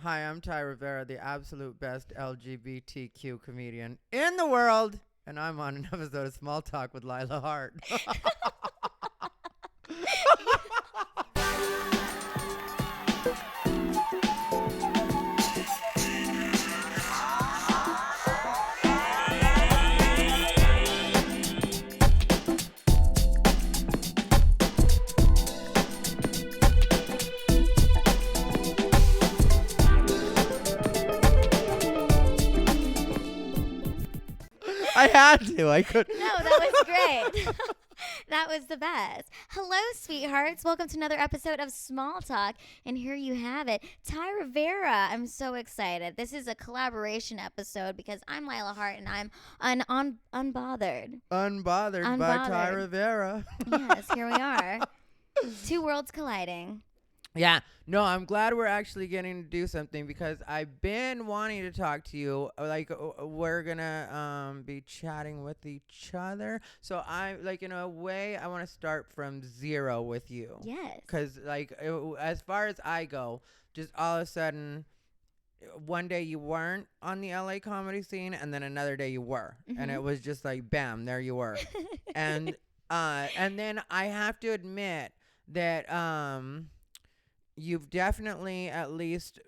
Hi, I'm Thai Rivera, the absolute best LGBTQ comedian in the world, and I'm on an episode of Small Talk with Lila Hart. I had to. I could. No, that was great. That was the best. Hello, sweethearts. Welcome to another episode of Small Talk. And here you have it, Thai Rivera. I'm so excited. This is a collaboration episode because I'm Lila Hart and I'm Unbothered. Unbothered by Thai Unbothered. Rivera. Yes, here we are. Two worlds colliding. Yeah, no, I'm glad we're actually getting to do something because I've been wanting to talk to you. Like, we're gonna be chatting with each other. So in a way, I want to start from zero with you. Yes. Because, as far as I go, just all of a sudden, one day you weren't on the LA comedy scene, and then another day you were, and it was just like, bam, there you were. and then I have to admit that you've definitely at least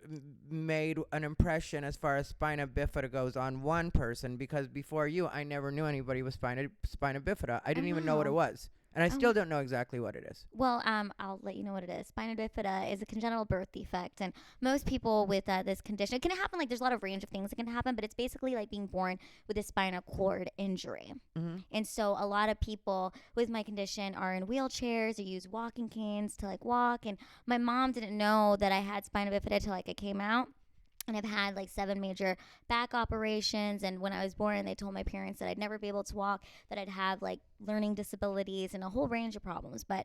made an impression as far as spina bifida goes on one person, because before you, I never knew anybody with spina bifida. I didn't even know what it was. And I still don't know exactly what it is. Well, I'll let you know what it is. Spina bifida is a congenital birth defect, and most people with this condition, it can happen, like, there's a lot of range of things that can happen, but it's basically like being born with a spinal cord injury. And so a lot of people with my condition are in wheelchairs or use walking canes to, like, walk, and my mom didn't know that I had spina bifida till, like, I came out. And I've had like 7 major back operations. And when I was born, they told my parents that I'd never be able to walk, that I'd have like learning disabilities and a whole range of problems. But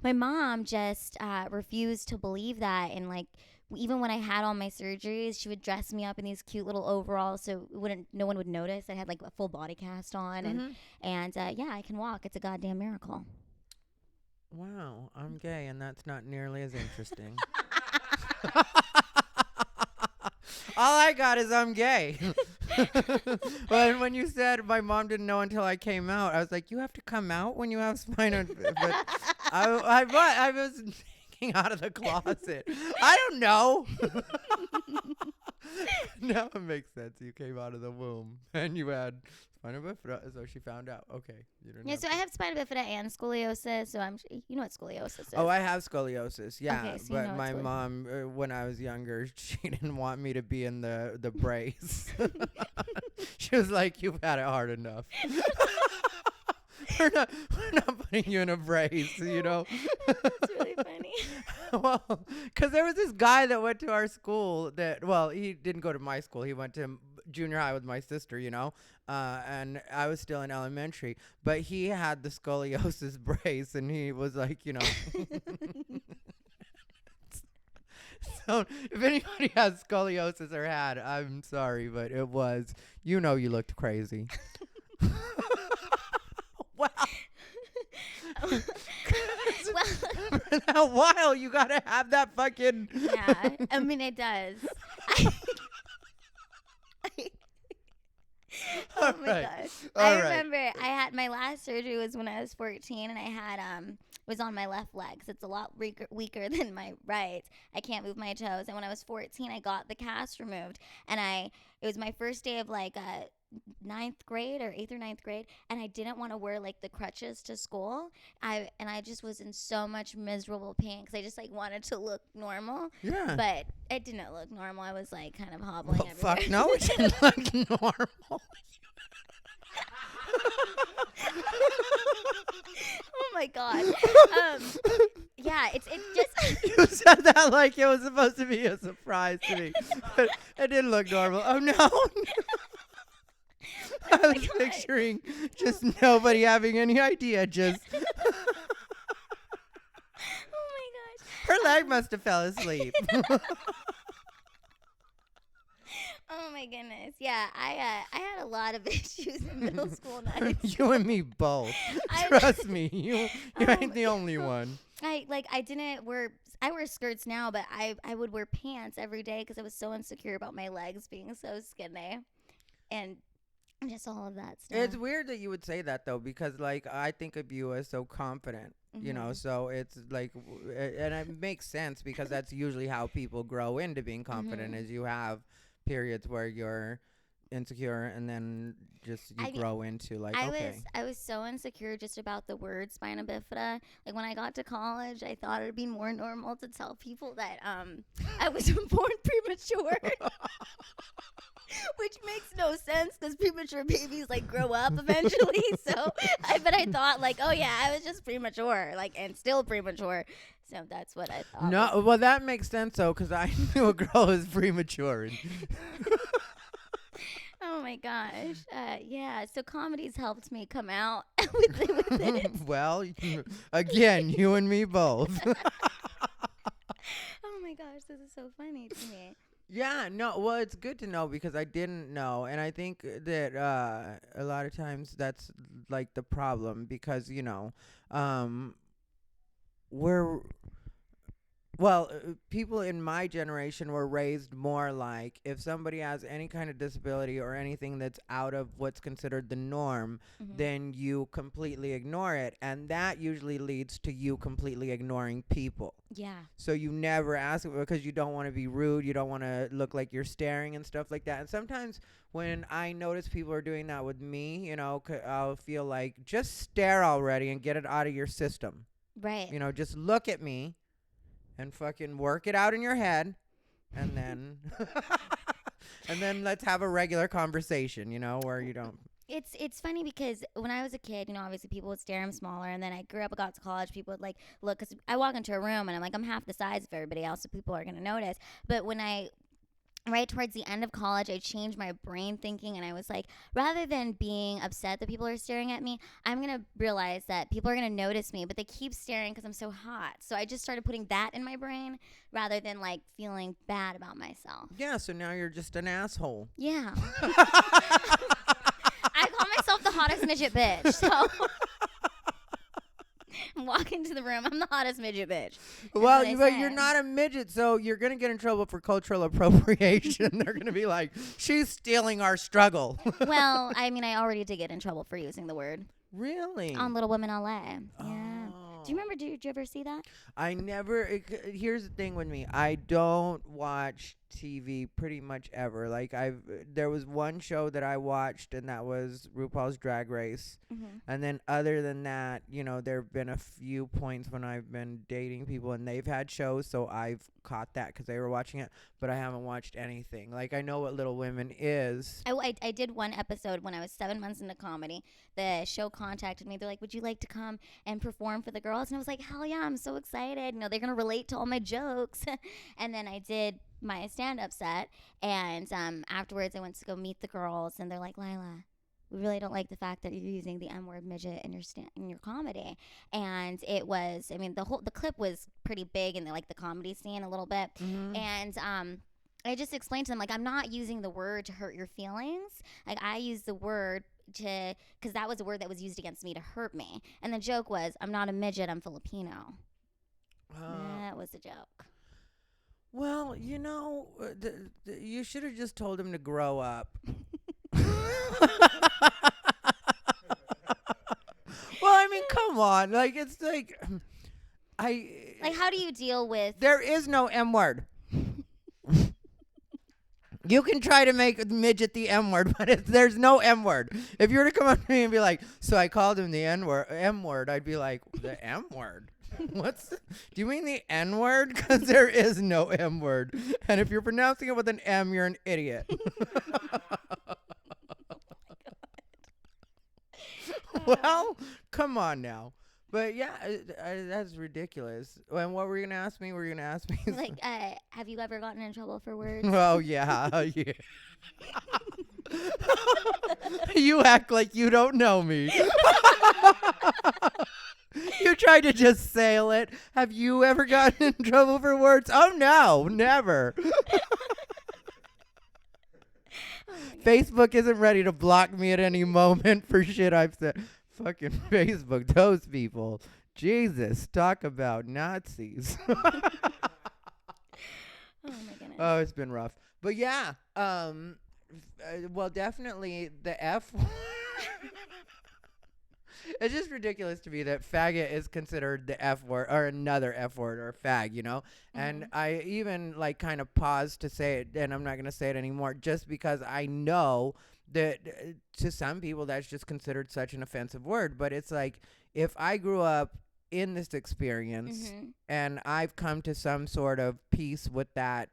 my mom just refused to believe that. And like, even when I had all my surgeries, she would dress me up in these cute little overalls so no one would notice. I had like a full body cast on. And yeah, I can walk. It's a goddamn miracle. Wow, I'm gay, and that's not nearly as interesting. All I got is I'm gay. But when you said my mom didn't know until I came out, I was like, you have to come out when you have spina. But I was taking out of the closet. I don't know. Now it makes sense. You came out of the womb and you had spina bifida, so she found out. Okay. Yeah, so I have spina bifida and scoliosis, so you know what scoliosis is. Oh, I have scoliosis, yeah. Okay, so but my mom, when I was younger, she didn't want me to be in the brace. She was like, you've had it hard enough. We're not putting you in a brace, you know. That's really funny. Well, because there was this guy that went to our school he didn't go to my school. He went to junior high with my sister, you know, and I was still in elementary. But he had the scoliosis brace, and he was like, you know. So if anybody has scoliosis or had, I'm sorry, but it was, you know, you looked crazy. Wow. For that while, you gotta have that fucking. Yeah, I mean, it does. Oh my gosh. I remember I had my last surgery was when I was 14, and I had it was on my left leg, so it's a lot weaker than my right. I can't move my toes. And when I was 14, I got the cast removed, and it was my first day of like 9th grade or 8th or 9th grade, and I didn't want to wear like the crutches to school. I just was in so much miserable pain because I just like wanted to look normal. Yeah. But it didn't look normal. I was like kind of hobbling everywhere. Fuck no, it didn't look normal. Oh my god. Yeah, it just. You said that like it was supposed to be a surprise to me, but it didn't look normal. Oh no. I was picturing just nobody having any idea. Just. Oh my gosh. Her leg must have fell asleep. Oh my goodness. Yeah, I had a lot of issues in middle school. You and me both. Trust me, you ain't the only one. I didn't wear I wear skirts now, but I would wear pants every day because I was so insecure about my legs being so skinny, and just all of that stuff. It's weird that you would say that though, because like I think of you as so confident, you know. So it's like, and it makes sense because that's usually how people grow into being confident. Is you have periods where you're insecure, and then just you grow into like, I was so insecure just about the word spina bifida. Like when I got to college, I thought it'd be more normal to tell people that I was born premature. Which makes no sense because premature babies like grow up eventually. So but I thought like, oh yeah, I was just premature, like, and still premature. So that's what I thought. No, well that makes sense though, because I knew a girl was premature. Oh my gosh. Yeah. So comedy's helped me come out with it. Well, again, you and me both. Oh my gosh, this is so funny to me. Yeah, no, well, it's good to know because I didn't know. And I think that a lot of times that's like the problem because, you know, people in my generation were raised more like if somebody has any kind of disability or anything that's out of what's considered the norm, then you completely ignore it. And that usually leads to you completely ignoring people. Yeah. So you never ask because you don't want to be rude. You don't want to look like you're staring and stuff like that. And sometimes when I notice people are doing that with me, you know, I'll feel like just stare already and get it out of your system. Right. You know, just look at me. And fucking work it out in your head, and then, and then let's have a regular conversation, you know, where you don't. It's funny because when I was a kid, you know, obviously people would stare. I'm smaller, and then I grew up and got to college. People would like look, because I walk into a room and I'm like, I'm half the size of everybody else, so people are gonna notice. But when right towards the end of college, I changed my brain thinking, and I was like, rather than being upset that people are staring at me, I'm going to realize that people are going to notice me, but they keep staring because I'm so hot. So I just started putting that in my brain rather than like feeling bad about myself. Yeah, so now you're just an asshole. Yeah. I call myself the hottest midget bitch, so... Walk into the room. I'm the hottest midget bitch. Well, but you're not a midget, so you're going to get in trouble for cultural appropriation. They're going to be like, she's stealing our struggle. Well, I mean, I already did get in trouble for using the word. Really? On Little Women LA. Yeah. Do you remember, did you ever see that? I never, here's the thing with me. I don't watch TV pretty much ever. Like there was one show that I watched, and that was RuPaul's Drag Race. And then other than that, you know, there have been a few points when I've been dating people and they've had shows, so I've caught that because they were watching it, but I haven't watched anything. Like, I know what Little Women is. I did one episode when I was 7 months into comedy. The show contacted me. They're like, would you like to come and perform for the girls? And I was like, hell yeah, I'm so excited. You know, they're going to relate to all my jokes. And then I did my stand-up set, and afterwards I went to go meet the girls, and they're like, Lila, we really don't like the fact that you're using the M-word midget in your comedy. And it was, I mean, the clip was pretty big in the comedy scene a little bit. And I just explained to them, like, I'm not using the word to hurt your feelings. Like, I use the word because that was a word that was used against me to hurt me. And the joke was, I'm not a midget, I'm Filipino. That was a joke. Well, you know, you should have just told him to grow up. Well, I mean, come on. Like, it's like, how do you deal with... There is no M word. You can try to make midget the M word, but there's no M word. If you were to come up to me and be like, so I called him the M word, I'd be like, the M word? Do you mean the N word? Because there is no M word. And if you're pronouncing it with an M, you're an idiot. Well, come on now. But yeah, that's ridiculous. And what were you gonna ask me? Like, have you ever gotten in trouble for words? Oh yeah, yeah. You act like you don't know me. You tried to just sail it. Have you ever gotten in trouble for words? Oh no, never. Facebook isn't ready to block me at any moment for shit I've said. Fucking Facebook, those people. Jesus, talk about Nazis. Oh my goodness. Oh, it's been rough. But yeah, well, definitely the F. It's just ridiculous to me that faggot is considered the F word or another F word or fag, you know? And I even like kind of paused to say it, and I'm not going to say it anymore just because I know that to some people that's just considered such an offensive word. But it's like if I grew up in this experience and I've come to some sort of peace with that,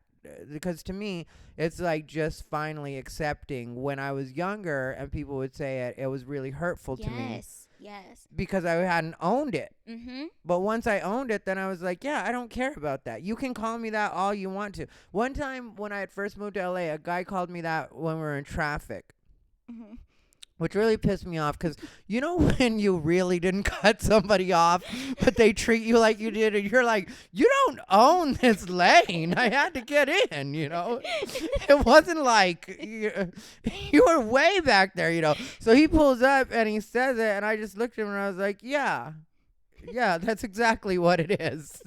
because to me it's like just finally accepting. When I was younger and people would say it, it was really hurtful to me. Yes. Because I hadn't owned it. But once I owned it, then I was like, yeah, I don't care about that. You can call me that all you want to. One time when I had first moved to LA, a guy called me that when we were in traffic. Which really pissed me off because, you know, when you really didn't cut somebody off, but they treat you like you did, and you're like, you don't own this lane. I had to get in, you know. It wasn't like you were way back there, you know. So he pulls up and he says it, and I just looked at him and I was like, yeah, that's exactly what it is.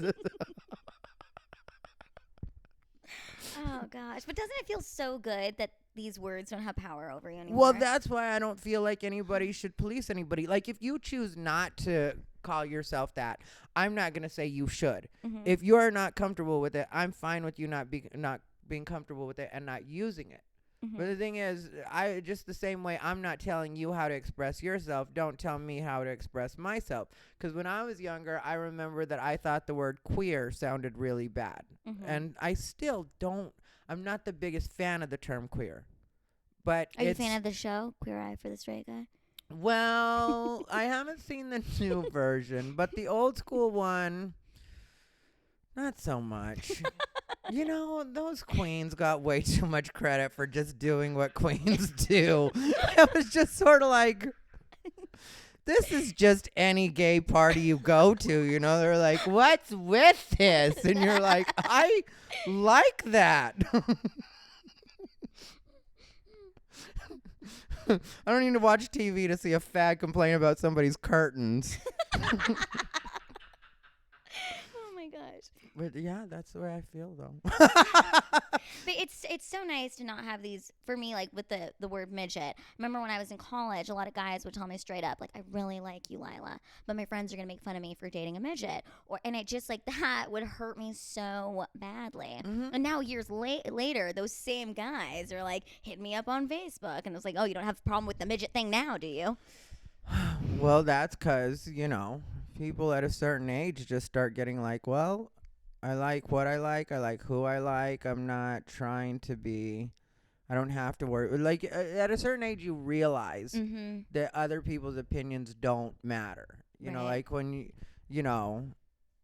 Oh, gosh. But doesn't it feel so good that these words don't have power over you anymore? Well, that's why I don't feel like anybody should police anybody. Like, if you choose not to call yourself that, I'm not going to say you should. If you're not comfortable with it, I'm fine with you not being comfortable with it and not using it. But the thing is, I just the same way I'm not telling you how to express yourself, don't tell me how to express myself. Because when I was younger, I remember that I thought the word queer sounded really bad. And I still don't. I'm not the biggest fan of the term queer. But are you a fan of the show, Queer Eye for the Straight Guy? Well, I haven't seen the new version, but the old school one, not so much. You know, those queens got way too much credit for just doing what queens do. It was just sort of like, this is just any gay party you go to, you know? They're like, what's with this? And you're like, I like that. I don't need to watch TV to see a fag complain about somebody's curtains. Oh my gosh. But yeah, that's the way I feel though. But it's so nice to not have these, for me, like with the word midget. Remember when I was in college, a lot of guys would tell me straight up, like, I really like you, Lila, but my friends are going to make fun of me for dating a midget. And it just like that would hurt me so badly. And now years later, those same guys are like hitting me up on Facebook. And it's like, oh, you don't have a problem with the midget thing now, do you? Well, that's because, you know, people at a certain age just start getting like, well, I like what I like who I like. I'm not trying to be, I don't have to worry. Like, at a certain age, you realize that other people's opinions don't matter. You know, like when you know,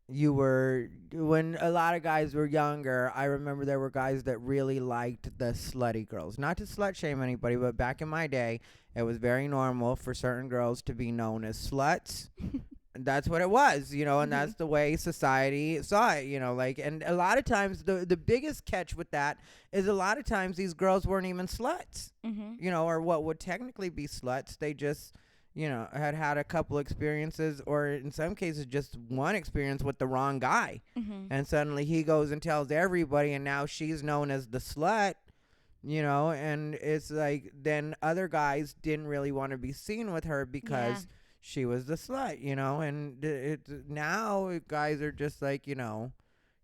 when a lot of guys were younger, I remember there were guys that really liked the slutty girls. Not to slut shame anybody, but back in my day, it was very normal for certain girls to be known as sluts. That's what it was, you know, and that's the way society saw it, you know, like, and a lot of times the biggest catch with that is a lot of times these girls weren't even sluts, you know, or what would technically be sluts. They just, you know, had a couple experiences, or in some cases just one experience with the wrong guy. And suddenly he goes and tells everybody, and now she's known as the slut, you know, and it's like then other guys didn't really want to be seen with her because she was the slut, you know, and now guys are just like, you know,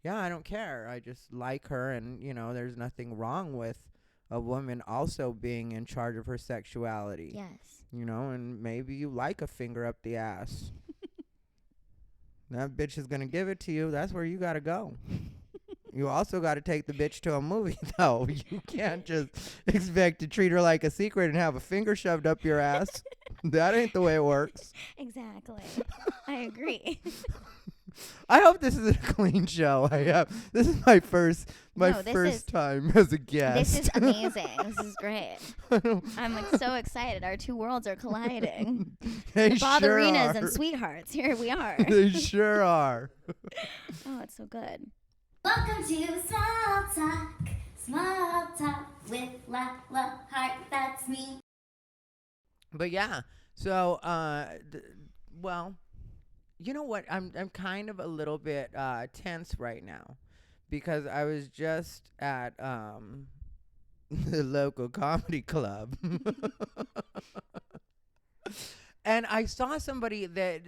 yeah, I don't care. I just like her, and, you know, there's nothing wrong with a woman also being in charge of her sexuality. Yes. You know, and maybe you like a finger up the ass. That bitch is going to give it to you. That's where you got to go. You also got to take the bitch to a movie, though. You can't just expect to treat her like a secret and have a finger shoved up your ass. That ain't the way it works. Exactly. I agree. I hope this is a clean show. This is my first time as a guest. This is amazing. This is great. I'm like so excited. Our two worlds are colliding. They the sure Botherinas are. and Sweethearts. Here we are. They sure are. Oh, it's so good. Welcome to Small Talk with Lila Hart. That's me. But yeah, so well, you know what? I'm kind of a little bit tense right now because I was just at the local comedy club. And I saw somebody that,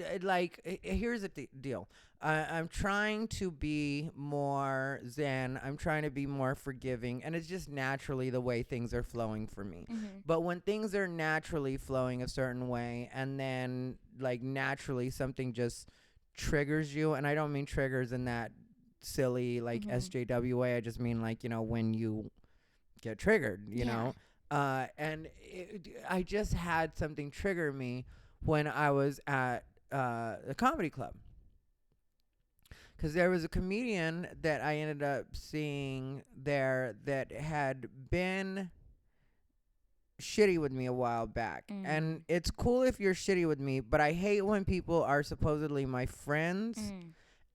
here's the deal. I'm trying to be more zen. I'm trying to be more forgiving. And it's just naturally the way things are flowing for me. But when things are naturally flowing a certain way, and then, like, naturally something just triggers you, and I don't mean triggers in that silly, like, SJW way. I just mean, like, when you get triggered, you know? And I just had something trigger me when I was at the comedy club, because there was a comedian that I ended up seeing there that had been shitty with me a while back. And it's cool if you're shitty with me, but I hate when people are supposedly my friends,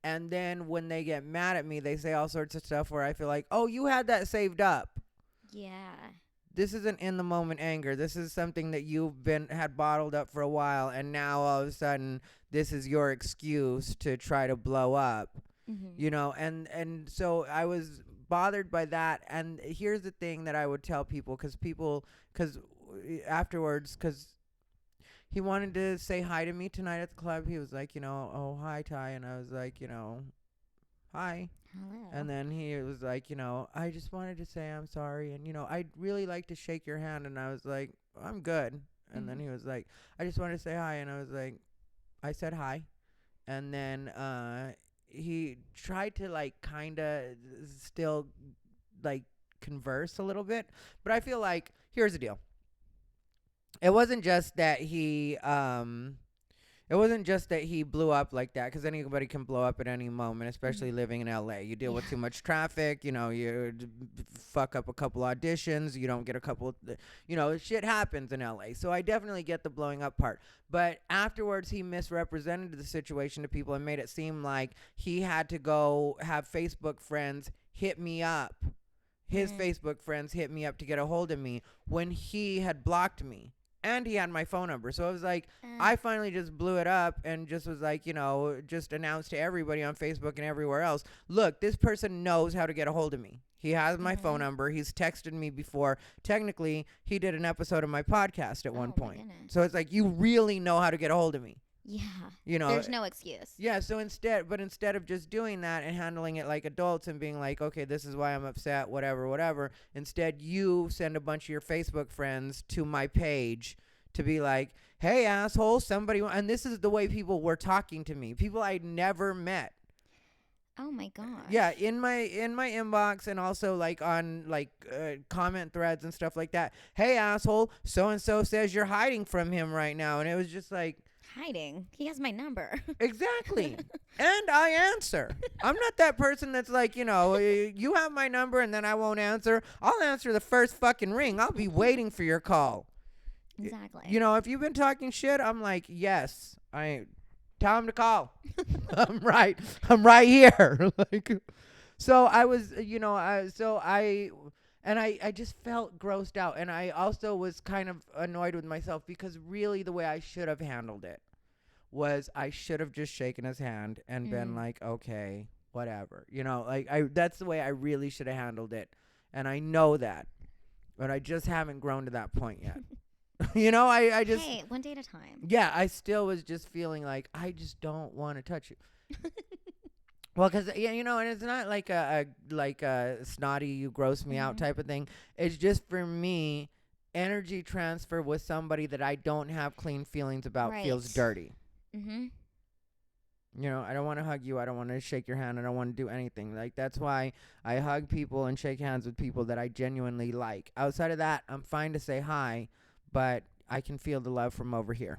and then when they get mad at me, they say all sorts of stuff where I feel like, oh, you had that saved up. Yeah. This isn't in the moment anger. This is something that you've had bottled up for a while, and now all of a sudden this is your excuse to try to blow up. And so I was bothered by that. And here's the thing that I would tell people, because afterwards, because he wanted to say hi to me tonight at the club. He was like, oh, hi, Ty. And I was like, hi. Hello. And then he was like, I just wanted to say I'm sorry. And, I'd really like to shake your hand. And I was like, I'm good. And then he was like, I just wanted to say hi. And I was like, I said hi. And then he tried to, like, kind of still, like, converse a little bit. But I feel like, here's the deal. It wasn't just that he blew up like that, because anybody can blow up at any moment, especially living in LA. You deal with too much traffic, you fuck up a couple auditions, you don't get a couple, shit happens in LA. So I definitely get the blowing up part. But afterwards, he misrepresented the situation to people and made it seem like he had to go have Facebook friends hit me up. His Facebook friends hit me up to get a hold of me when he had blocked me. And he had my phone number. So I was like, I finally just blew it up and just was like, just announced to everybody on Facebook and everywhere else, look, this person knows how to get a hold of me. He has my phone number. He's texted me before. Technically, he did an episode of my podcast at one point. So it's like, you really know how to get a hold of me. Yeah. There's no excuse. Yeah. So instead of just doing that and handling it like adults and being like, okay, this is why I'm upset, whatever. Instead, you send a bunch of your Facebook friends to my page to be like, hey, asshole, somebody. And this is the way people were talking to me. People I'd never met. Oh my gosh. Yeah, in my inbox, and also like on comment threads and stuff like that. Hey, asshole, so and so says you're hiding from him right now. And it was just like, hiding. He has my number. Exactly. And I answer. I'm not that person that's like, you have my number and then I won't answer. I'll answer the first fucking ring. I'll be waiting for your call. Exactly. If you've been talking shit, I'm like, yes. Tell him to call. I'm right here. So I was, I just felt grossed out. And I also was kind of annoyed with myself, because really the way I should have handled it was I should have just shaken his hand and been like, okay, whatever. That's the way I really should have handled it. And I know that. But I just haven't grown to that point yet. I just... Hey, one day at a time. Yeah, I still was just feeling like, I just don't want to touch you. Well, because, and it's not like a snotty, you gross me out type of thing. It's just, for me, energy transfer with somebody that I don't have clean feelings about feels dirty. I don't want to hug you. I don't want to shake your hand. I don't want to do anything. Like, that's why I hug people and shake hands with people that I genuinely like. Outside of that, I'm fine to say hi, but I can feel the love from over here.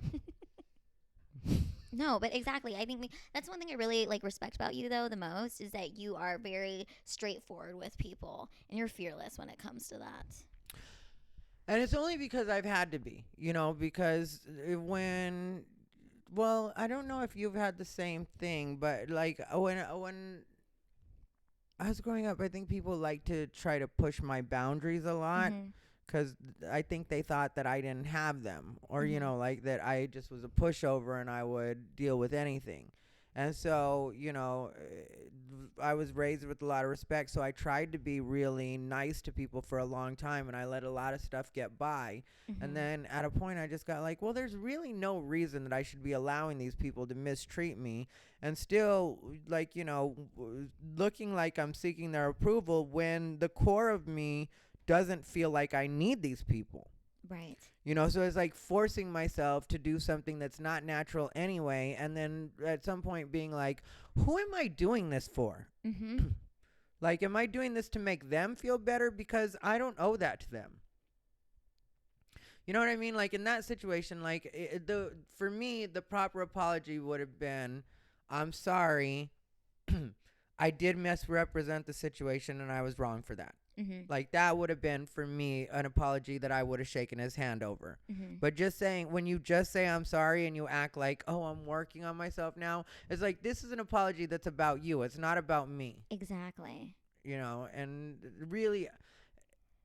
No, but exactly. I think that's one thing I really respect about you, though, the most, is that you are very straightforward with people and you're fearless when it comes to that. And it's only because I've had to be, because I don't know if you've had the same thing, but when I was growing up, I think people like to try to push my boundaries a lot. Because I think they thought that I didn't have them, or, that I just was a pushover and I would deal with anything. And so, I was raised with a lot of respect, so I tried to be really nice to people for a long time, and I let a lot of stuff get by. And then at a point I just got like, well, there's really no reason that I should be allowing these people to mistreat me and still, like, looking like I'm seeking their approval when the core of me doesn't feel like I need these people. Right. So it's like forcing myself to do something that's not natural anyway, and then at some point being like, who am I doing this for? Like, am I doing this to make them feel better? Because I don't owe that to them. You know what I mean? Like, in that situation, like, for me, the proper apology would have been, I'm sorry, I did misrepresent the situation, and I was wrong for that. Like, that would have been, for me, an apology that I would have shaken his hand over. But just saying, when you just say I'm sorry and you act like, oh, I'm working on myself now, it's like, this is an apology that's about you. It's not about me. Exactly. And really,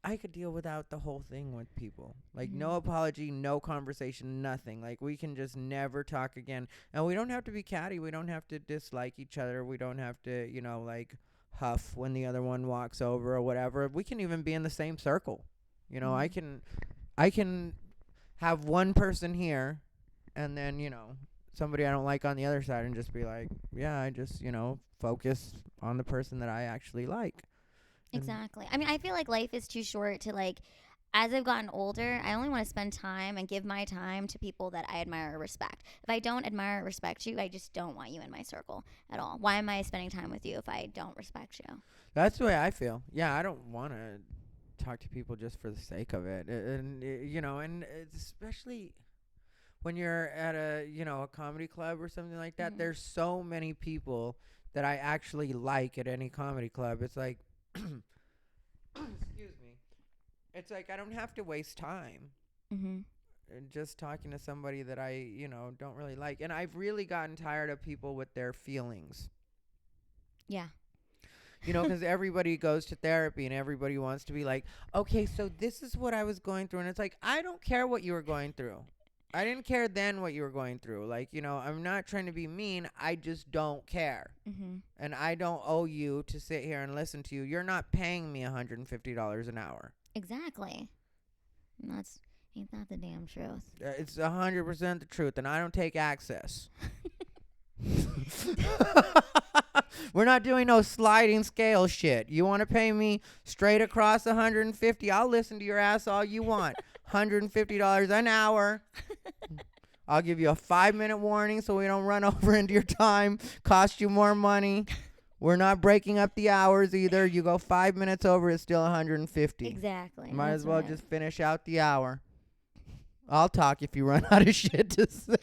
I could deal without the whole thing with people. Like, no apology, no conversation, nothing. Like, we can just never talk again. And we don't have to be catty. We don't have to dislike each other. We don't have to, like, huff when the other one walks over or whatever. We can even be in the same circle. I can have one person here and then, somebody I don't like on the other side and just be like, yeah, I just, focus on the person that I actually like. Exactly. I mean, I feel like life is too short to, like, as I've gotten older, I only want to spend time and give my time to people that I admire or respect. If I don't admire or respect you, I just don't want you in my circle at all. Why am I spending time with you if I don't respect you? That's the way I feel. Yeah, I don't want to talk to people just for the sake of it. And it's especially when you're at a comedy club or something like that, there's so many people that I actually like at any comedy club. It's like, excuse me. It's like I don't have to waste time just talking to somebody that I, don't really like. And I've really gotten tired of people with their feelings. Yeah. Because everybody goes to therapy and everybody wants to be like, okay, so this is what I was going through. And it's like, I don't care what you were going through. I didn't care then what you were going through. Like, I'm not trying to be mean. I just don't care. And I don't owe you to sit here and listen to you. You're not paying me $150 an hour. Exactly. And ain't that the damn truth? It's 100% the truth, and I don't take access. We're not doing no sliding scale shit. You want to pay me straight across 150? I'll listen to your ass all you want. $150 an hour. I'll give you a 5-minute warning so we don't run over into your time, cost you more money. We're not breaking up the hours either. You go 5 minutes over, it's still 150. Exactly. Might as well just finish out the hour. I'll talk if you run out of shit to say.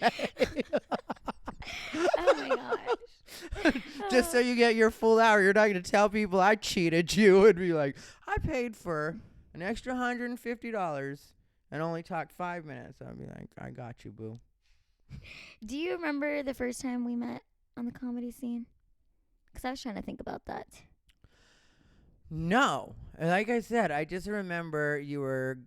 Oh my gosh. Just so you get your full hour. You're not going to tell people I cheated you and be like, I paid for an extra $150 and only talked 5 minutes. I'll be like, I got you, boo. Do you remember the first time we met on the comedy scene? Because I was trying to think about that. No. Like I said, I just remember you were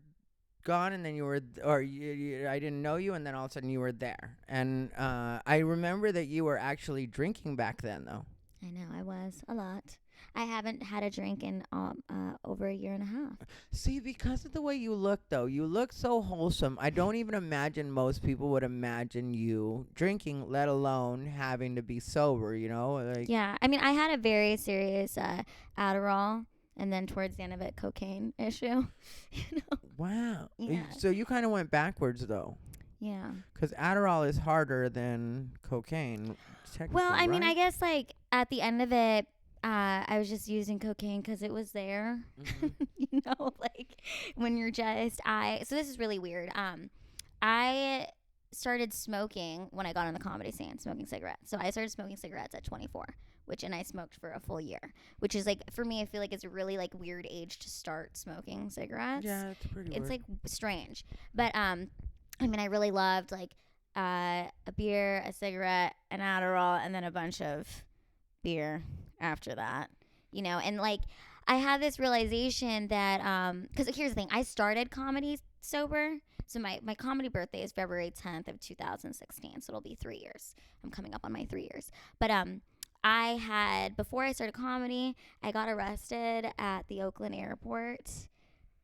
gone and then you were, I didn't know you and then all of a sudden you were there. And I remember that you were actually drinking back then, though. I know, I was. A lot. I haven't had a drink in over a year and a half. See, because of the way you look, though, you look so wholesome. I don't even imagine most people would imagine you drinking, let alone having to be sober, Like, yeah, I mean, I had a very serious Adderall, and then towards the end of it, cocaine issue. Wow. Yeah. So you kind of went backwards, though. Yeah. Because Adderall is harder than cocaine, technically, Well, I mean, right? I guess, like, at the end of it, I was just using cocaine because it was there. Like when you're just so this is really weird. I started smoking when I got on the comedy scene, smoking cigarettes. So I started smoking cigarettes at 24, and I smoked for a full year, which is, like, for me, I feel like it's a really, like, weird age to start smoking cigarettes. Yeah, it's pretty weird. It's, like, strange. But I mean, I really loved, like, a beer, a cigarette, an Adderall, and then a bunch of beer after that, and, like, I had this realization that because here's the thing, I started comedy sober, So my comedy birthday is February 10th of 2016. So it'll be 3 years. I'm coming up on my 3 years. But before I started comedy, I got arrested at the Oakland airport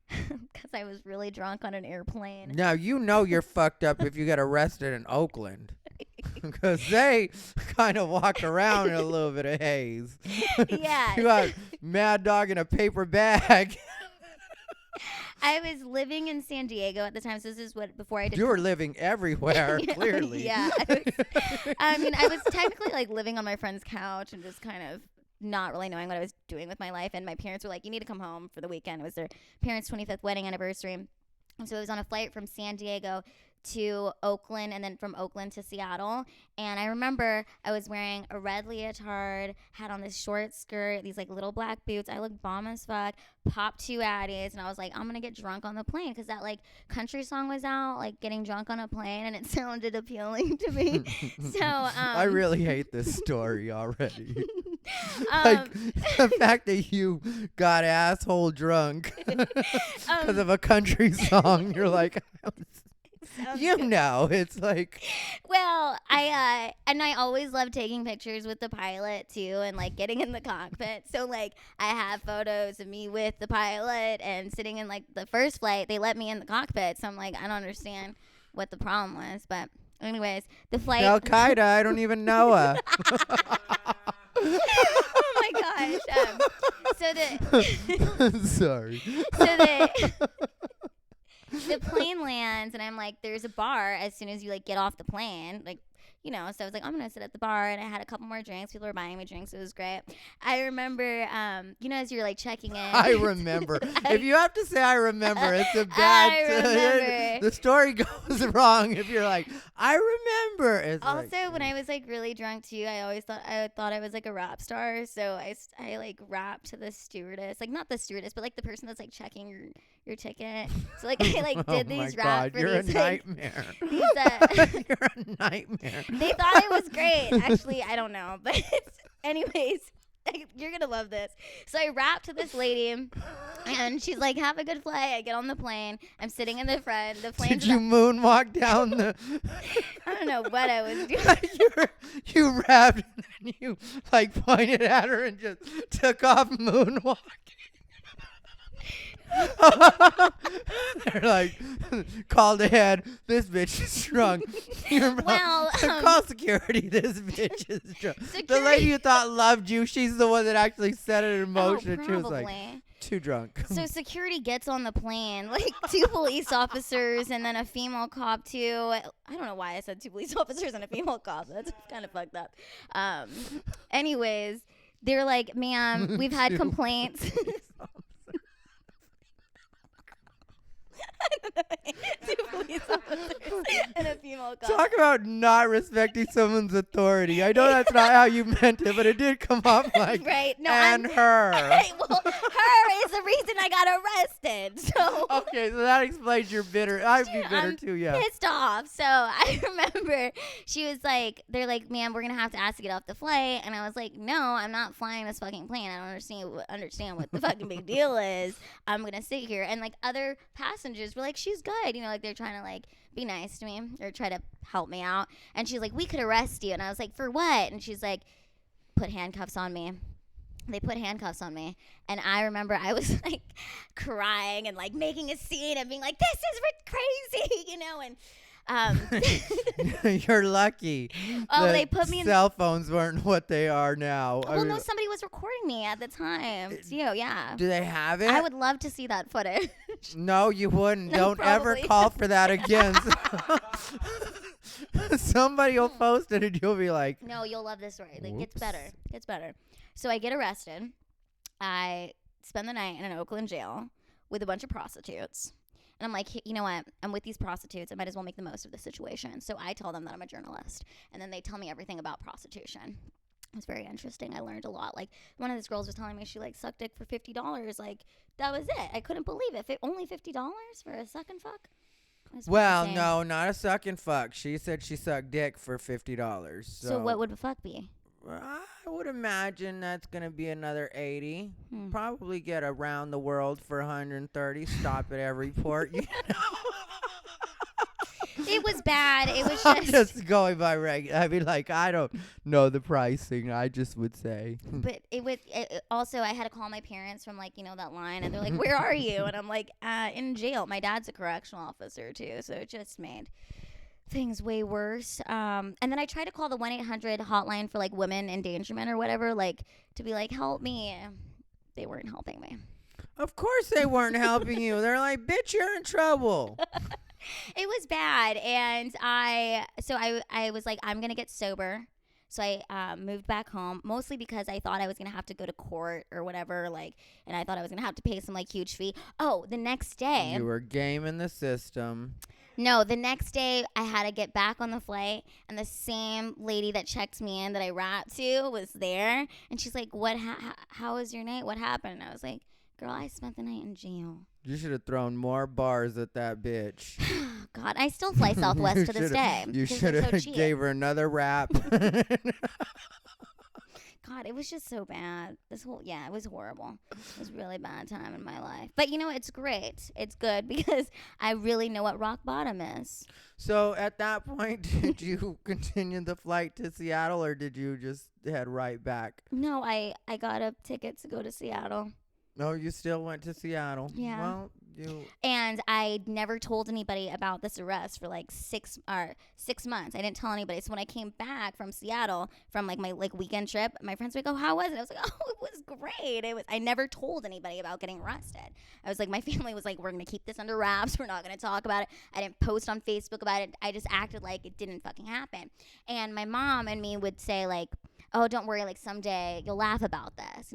because I was really drunk on an airplane. Now, you're fucked up if you get arrested in Oakland. Because they kind of walk around in a little bit of haze. Yeah. You got Mad Dog in a paper bag. I was living in San Diego at the time, so this is before I did. You were living everywhere, clearly. Yeah. I was technically like living on my friend's couch and just kind of not really knowing what I was doing with my life. And my parents were like, you need to come home for the weekend. It was their parents' 25th wedding anniversary. And so I was on a flight from San Diego to Oakland and then from Oakland to Seattle. And I remember I was wearing a red leotard, had on this short skirt, these like little black boots. I looked bomb as fuck, popped 2 Addies, and I was like, I'm gonna get drunk on the plane because that like country song was out, like getting drunk on a plane, and it sounded appealing to me. So I really hate this story already. Like the fact that you got asshole drunk because of a country song. You're like, it's like. Well, I always love taking pictures with the pilot too, and like getting in the cockpit. So like I have photos of me with the pilot and sitting in like the first flight. They let me in the cockpit, so I'm like, I don't understand what the problem was. But anyways, the flight. Al Qaeda. I don't even know her. Oh my gosh. Sorry. The plane lands, and I'm like, there's a bar as soon as you like get off the plane, like, so I was like, I'm gonna sit at the bar, and I had a couple more drinks. People were buying me drinks. It was great. I remember, as you're like checking in. I remember. If you have to say I remember, it's a bad. I remember. The story goes wrong if you're like, I remember. It's also, like, when I was like really drunk too, I always thought I was like a rap star. So I like rapped to the stewardess, like not the stewardess, but like the person that's like checking your ticket. So like I like did these raps for you're these. a nightmare. You're a nightmare. They thought it was great. Actually, I don't know. But anyways, you're going to love this. So I rap to this lady, and she's like, have a good flight. I get on the plane. I'm sitting in the front. The plane. Did you moonwalk down the... I don't know what I was doing. You rapped, and then you like pointed at her and just took off moonwalking. They're like, called ahead. This bitch is drunk. Call security. This bitch is drunk. The lady you thought loved you, she's the one that actually set it in motion. She was like, too drunk. So security gets on the plane, like 2 police officers and then a female cop too. I don't know why I said 2 police officers and a female cop. That's kind of fucked up. Anyways, they're like, ma'am, we've had complaints. 2 police officers and a female cop. Talk about not respecting someone's authority. I know that's not how you meant it, but it did come off like right. No, her. Well, her is the reason I got arrested. So okay, so that explains your bitter. I'd be bitter too. Yeah. Pissed off. So I remember she was like, they're like, ma'am, we're gonna have to ask to get off the flight, and I was like, no, I'm not flying this fucking plane. I don't understand what the fucking big deal is. I'm gonna sit here, and like other passengers were like, she's good, like they're trying to like be nice to me or try to help me out. And she's like, we could arrest you. And I was like, for what? And she's like, put handcuffs on me. They put handcuffs on me, and I remember I was like crying and like making a scene and being like, this is crazy, and You're lucky. Oh, they put me in. Cell phones weren't what they are now. Well, no, somebody was recording me at the time. Yeah. Do they have it? I would love to see that footage. No, you wouldn't. No, Don't probably. ever call for that again. Somebody will post it, and you'll be like, no, you'll love this story. Like, it's better. So I get arrested. I spend the night in an Oakland jail with a bunch of prostitutes. And I'm like, you know what? I'm with these prostitutes. I might as well make the most of the situation. So I tell them that I'm a journalist. And then they tell me everything about prostitution. It was very interesting. I learned a lot. Like, one of these girls was telling me she, like, sucked dick for $50. Like, that was it. I couldn't believe it. Only $50 for a suck and fuck? Well, no, not a suck and fuck. She said she sucked dick for $50. So what would a fuck be? I would imagine that's going to be another 80. Probably get around the world for 130. Stop at every port. You know? It was bad. It was I'm just. just going by I mean, like, I don't know the pricing. I just would say. But also, I had to call my parents from like that line, and they're like, "Where are you?" And I'm like, "In jail." My dad's a correctional officer too, so it just made things way worse. And then I tried to call the 1-800 hotline for like women endangerment or whatever, like to be like, "Help me." They weren't helping me. Of course they weren't helping you. They're like, bitch, you're in trouble. It was bad, and I was like, I'm gonna get sober. So I moved back home, mostly because I thought I was gonna have to go to court or whatever, like, and I thought I was gonna have to pay some like huge fee. Oh, the next day. You were gaming the system. No, the next day I had to get back on the flight, and the same lady that checked me in that I rapped to was there, and she's like, "What? How was your night? What happened?" And I was like, "Girl, I spent the night in jail." You should have thrown more bars at that bitch. God, I still fly Southwest to this day. You 'cause should they're have so cheap. gave her another rap. God, it was just so bad. It was horrible. It was a really bad time in my life. But it's great. It's good because I really know what rock bottom is. So at that point, did you continue the flight to Seattle, or did you just head right back? No, I got a ticket to go to Seattle. No, you still went to Seattle. Yeah. Well, And I never told anybody about this arrest for like 6 months. I didn't tell anybody. So when I came back from Seattle from like my weekend trip, my friends were like, "Oh, how was it?" I was like, "Oh, it was great." I never told anybody about getting arrested. I was like, my family was like, "We're gonna keep this under wraps. We're not gonna talk about it." I didn't post on Facebook about it. I just acted like it didn't fucking happen. And my mom and me would say like, "Oh, don't worry, like someday you'll laugh about this.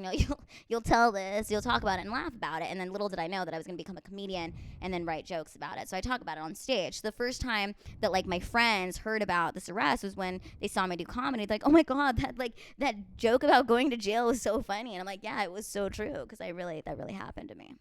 You'll tell this, you'll talk about it and laugh about it." And then little did I know that I was going to become a comedian and then write jokes about it. So I talk about it on stage. The first time that like my friends heard about this arrest was when they saw me do comedy. They're like, "Oh my God, that joke about going to jail was so funny." And I'm like, "Yeah, it was so true," because that really happened to me.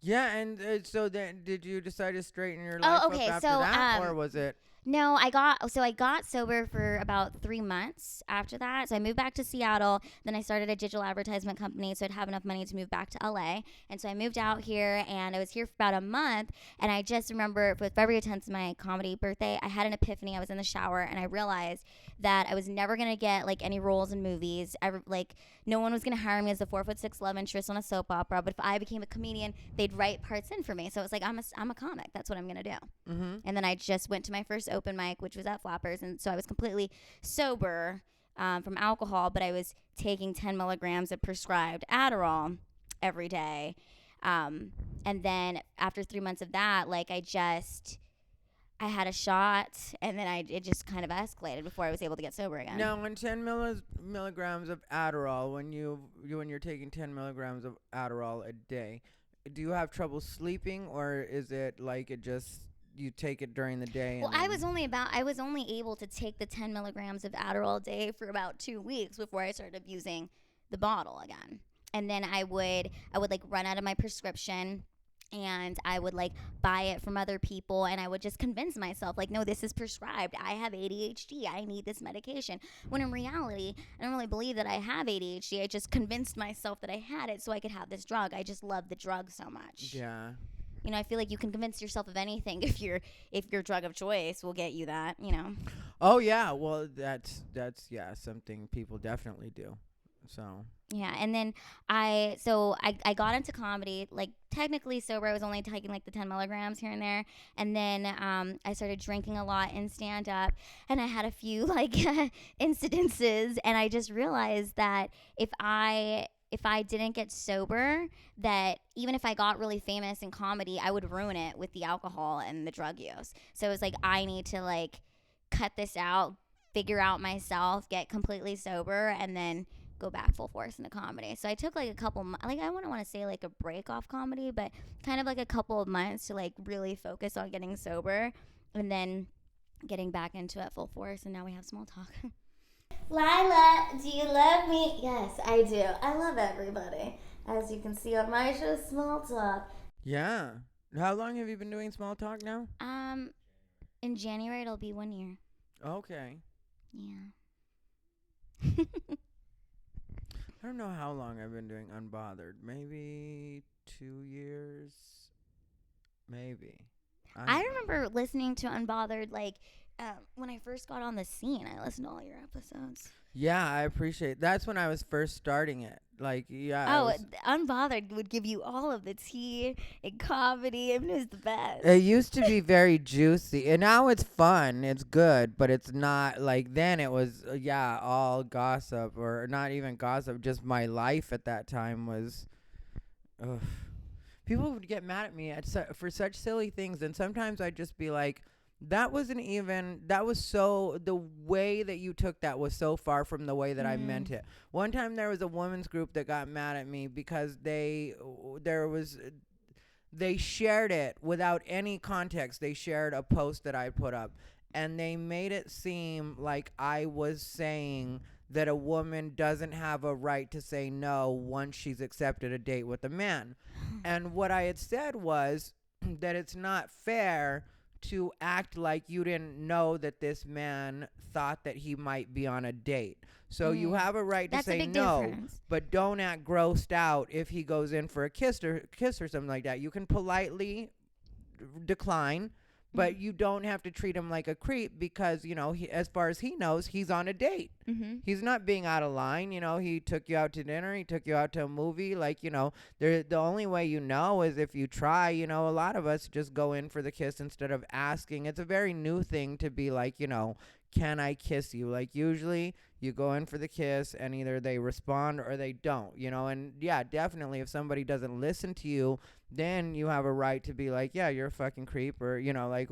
yeah. And so then, did you decide to straighten your life okay, up after so, that, or was it? No, I got sober for about 3 months after that. So I moved back to Seattle. Then I started a digital advertisement company, so I'd have enough money to move back to LA. And so I moved out here, and I was here for about a month. And I just remember, with February 10th, my comedy birthday, I had an epiphany. I was in the shower, and I realized that I was never gonna get like any roles in movies. No one was gonna hire me as the 4'6" love interest on a soap opera. But if I became a comedian, they'd write parts in for me. So it was like, I'm a comic. That's what I'm gonna do. Mm-hmm. And then I just went to my first open mic, which was at Flappers, and so I was completely sober from alcohol, but I was taking 10 milligrams of prescribed Adderall every day. And then after 3 months of that, like I had a shot, and then it just kind of escalated before I was able to get sober again. Now, when 10 milligrams of Adderall, when you're taking 10 milligrams of Adderall a day, do you have trouble sleeping, or is it like you take it during the day? Well, I was only able to take the 10 milligrams of Adderall a day for about 2 weeks before I started using the bottle again. And then I would like run out of my prescription, and I would like buy it from other people, and I would just convince myself like, no, this is prescribed. I have ADHD. I need this medication. When in reality, I don't really believe that I have ADHD. I just convinced myself that I had it so I could have this drug. I just love the drug so much. Yeah. I feel like you can convince yourself of anything if your drug of choice will get you that, Oh yeah. Well, that's something people definitely do. So. Yeah, and then I got into comedy, like technically sober. I was only taking like the 10 milligrams here and there. And then I started drinking a lot in stand up, and I had a few like incidences, and I just realized that if I didn't get sober, that even if I got really famous in comedy, I would ruin it with the alcohol and the drug use. So it was like, I need to like cut this out, figure out myself, get completely sober, and then go back full force into comedy. So I took like a couple like I wouldn't want to say like a break off comedy, but kind of like a couple of months to like really focus on getting sober, and then getting back into it full force. And now we have small talk. Lila, do you love me? Yes, I do. I love everybody. As you can see on my show, Small Talk. Yeah. How long have you been doing small talk now? In January it'll be 1 year. Okay. Yeah. I don't know how long I've been doing Unbothered. Maybe 2 years. Maybe. I remember listening to Unbothered, like, when I first got on the scene. I listened to all your episodes. Yeah, I appreciate. That's when I was first starting it. Like, yeah. Oh, Unbothered would give you all of the tea and comedy. It was the best. It used to be very juicy, and now it's fun. It's good, but it's not like then. It was all gossip, or not even gossip. Just my life at that time was. Ugh. People would get mad at me for such silly things, and sometimes I'd just be like, that wasn't even, that was so, the way that you took that was so far from the way that I meant it. One time there was a women's group that got mad at me because they shared it without any context. They shared a post that I put up, and they made it seem like I was saying that a woman doesn't have a right to say no once she's accepted a date with a man. And what I had said was that it's not fair to act like you didn't know that this man thought that he might be on a date. So you have a right to say no, difference. But don't act grossed out if he goes in for a kiss or something like that. You can politely decline, but you don't have to treat him like a creep because, you know, as far as he knows, he's on a date. He's not being out of line. You know, he took you out to dinner. He took you out to a movie. Like, you know, the only way you know is if you try. You know, a lot of us just go in for the kiss instead of asking. It's a very new thing to be like, you know, can I kiss you? Like, usually you go in for the kiss and either they respond or they don't, you know. And yeah, definitely if somebody doesn't listen to you, then you have a right to be like, yeah, you're a fucking creep, or, you know, like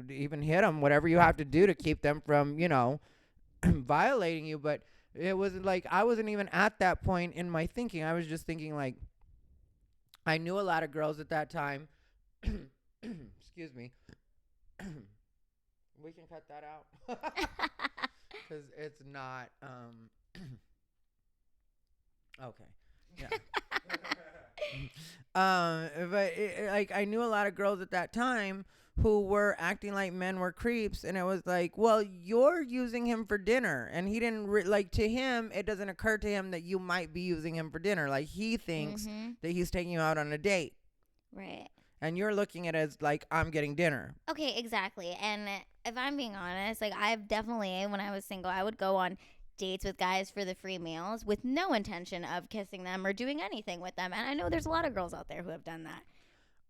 even hit them, whatever you have to do to keep them from, you know, violating you. But it was like, I wasn't even at that point in my thinking. I was just thinking like, I knew a lot of girls at that time. Excuse me. We can cut that out. Because it's not, okay. Yeah. But like I knew a lot of girls at that time who were acting like men were creeps, and it was like, well, you're using him for dinner, and he didn't like, to him it doesn't occur to him that you might be using him for dinner. Like, he thinks that he's taking you out on a date, right? And you're looking at it as like, I'm getting dinner. Okay, exactly. And if I'm being honest, like, I've definitely, when I was single, I would go on dates with guys for the free meals with no intention of kissing them or doing anything with them. And I know there's a lot of girls out there who have done that.